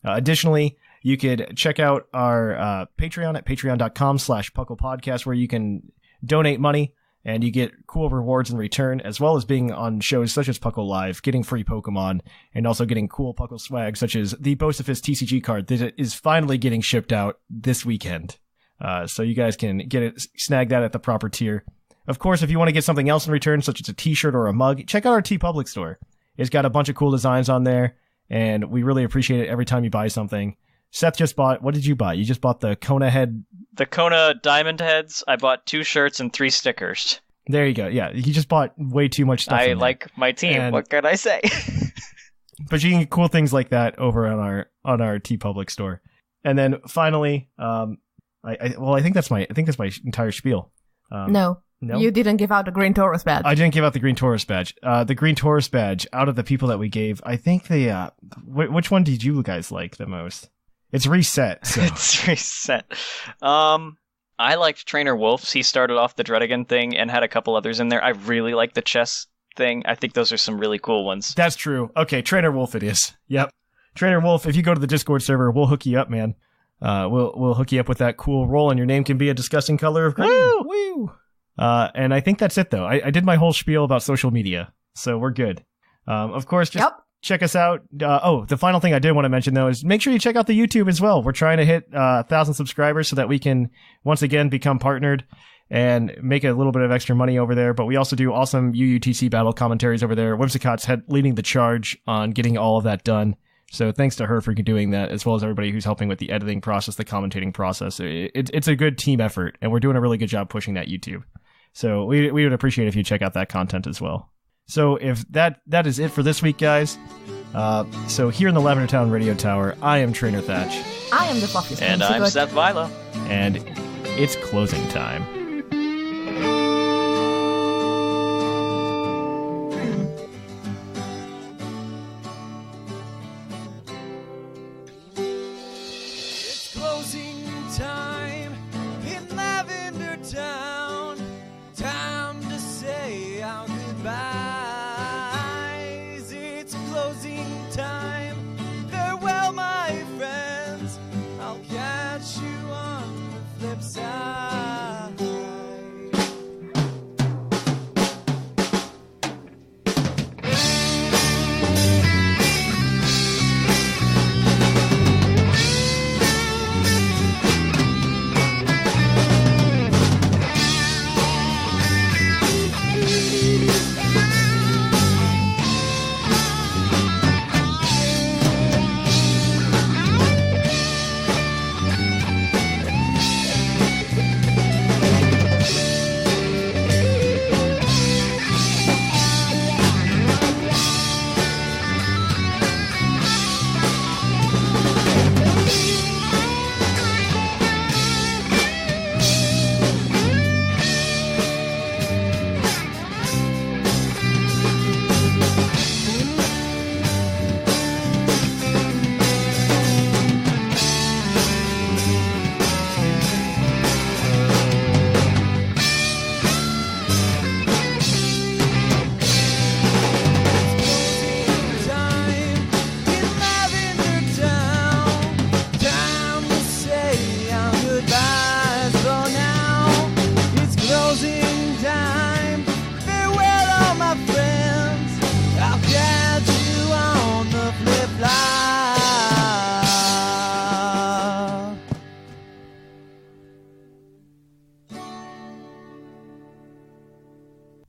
Additionally, you could check out our Patreon at patreon.com/Puckle Podcast, where you can donate money, and you get cool rewards in return, as well as being on shows such as Puckle Live, getting free Pokemon, and also getting cool Puckle swag, such as the Bocephus TCG card that is finally getting shipped out this weekend. So you guys can snag that at the proper tier. Of course, if you want to get something else in return, such as a t-shirt or a mug, check out our TeePublic store. It's got a bunch of cool designs on there, and we really appreciate it every time you buy something. Seth just bought, what did you buy? You just bought the Kona head. The Kona diamond heads. I bought 2 shirts and 3 stickers. There you go. Yeah, you just bought way too much stuff. I like my team. What can I say? But you can get cool things like that over on our TeePublic store. And then finally, I think that's my entire spiel. No. No? You didn't give out the Green Taurus badge. I didn't give out the Green Taurus badge. The Green Taurus badge, out of the people that we gave, I think which one did you guys like the most? It's reset. So. It's reset. I liked Trainer Wolf's. He started off the Dreadigan thing and had a couple others in there. I really like the chess thing. I think those are some really cool ones. That's true. Okay, Trainer Wolf it is. Yep. Trainer Wolf, if you go to the Discord server, we'll hook you up, man. We'll hook you up with that cool roll, and your name can be a disgusting color of green. Woo! Woo! And I think that's it, though. I did my whole spiel about social media, so we're good. Of course, just check us out. The final thing I did want to mention, though, is make sure you check out the YouTube as well. We're trying to hit 1,000 subscribers so that we can, once again, become partnered and make a little bit of extra money over there. But we also do awesome UUTC battle commentaries over there. Whimsicott's leading the charge on getting all of that done. So thanks to her for doing that, as well as everybody who's helping with the editing process, the commentating process. It's a good team effort, and we're doing a really good job pushing that YouTube. So we would appreciate if you check out that content as well. So if that is it for this week, guys. So here in the Lavender Town Radio Tower, I am Trainer Thatch. I am the Fluffy. And I'm Seth Vila. And it's closing time. Closing time in Lavender Town. Time to say our goodbyes. It's closing time. Farewell, my friends. I'll catch you on the flip side.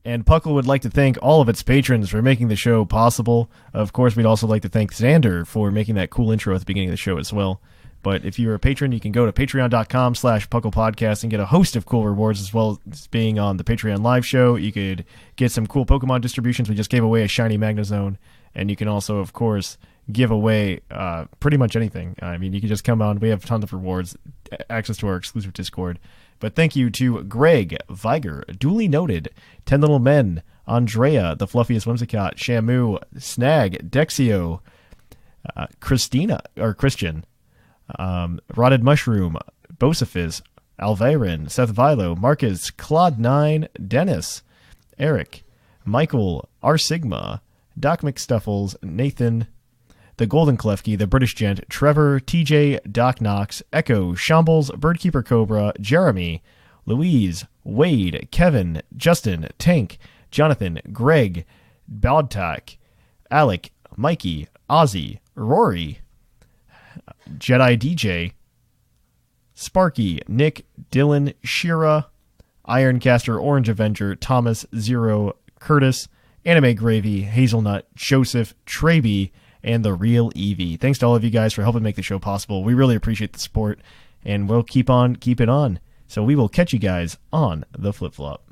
And Puckle would like to thank all of its patrons for making the show possible. Of course, we'd also like to thank Xander for making that cool intro at the beginning of the show as well. But if you're a patron, you can go to patreon.com/PucklePodcast and get a host of cool rewards, as well as being on the Patreon live show. You could get some cool Pokemon distributions. We just gave away a shiny Magnezone. And you can also, of course, give away pretty much anything. I mean, you can just come on. We have tons of rewards, access to our exclusive Discord. But thank you to Greg, Viger, Duly Noted, 10 Little Men, Andrea, The Fluffiest Whimsicott, Shamu, Snag, Dexio, Christian, Rotted Mushroom, Bosifis, Alvarin, Seth Vilo, Marcus, Claude9, Dennis, Eric, Michael, R. Sigma, Doc McStuffles, Nathan, The Golden Klefki, The British Gent, Trevor, TJ, Doc Knox, Echo, Shambles, Birdkeeper Cobra, Jeremy, Louise, Wade, Kevin, Justin, Tank, Jonathan, Greg, Bodtak, Alec, Mikey, Ozzy, Rory, Jedi DJ, Sparky, Nick, Dylan, Shira, Ironcaster, Orange Avenger, Thomas, Zero, Curtis, Anime Gravy, Hazelnut, Joseph, Traby, and The Real Evie. Thanks to all of you guys for helping make the show possible. We really appreciate the support, and we'll keep on keeping on. So we will catch you guys on the flip-flop.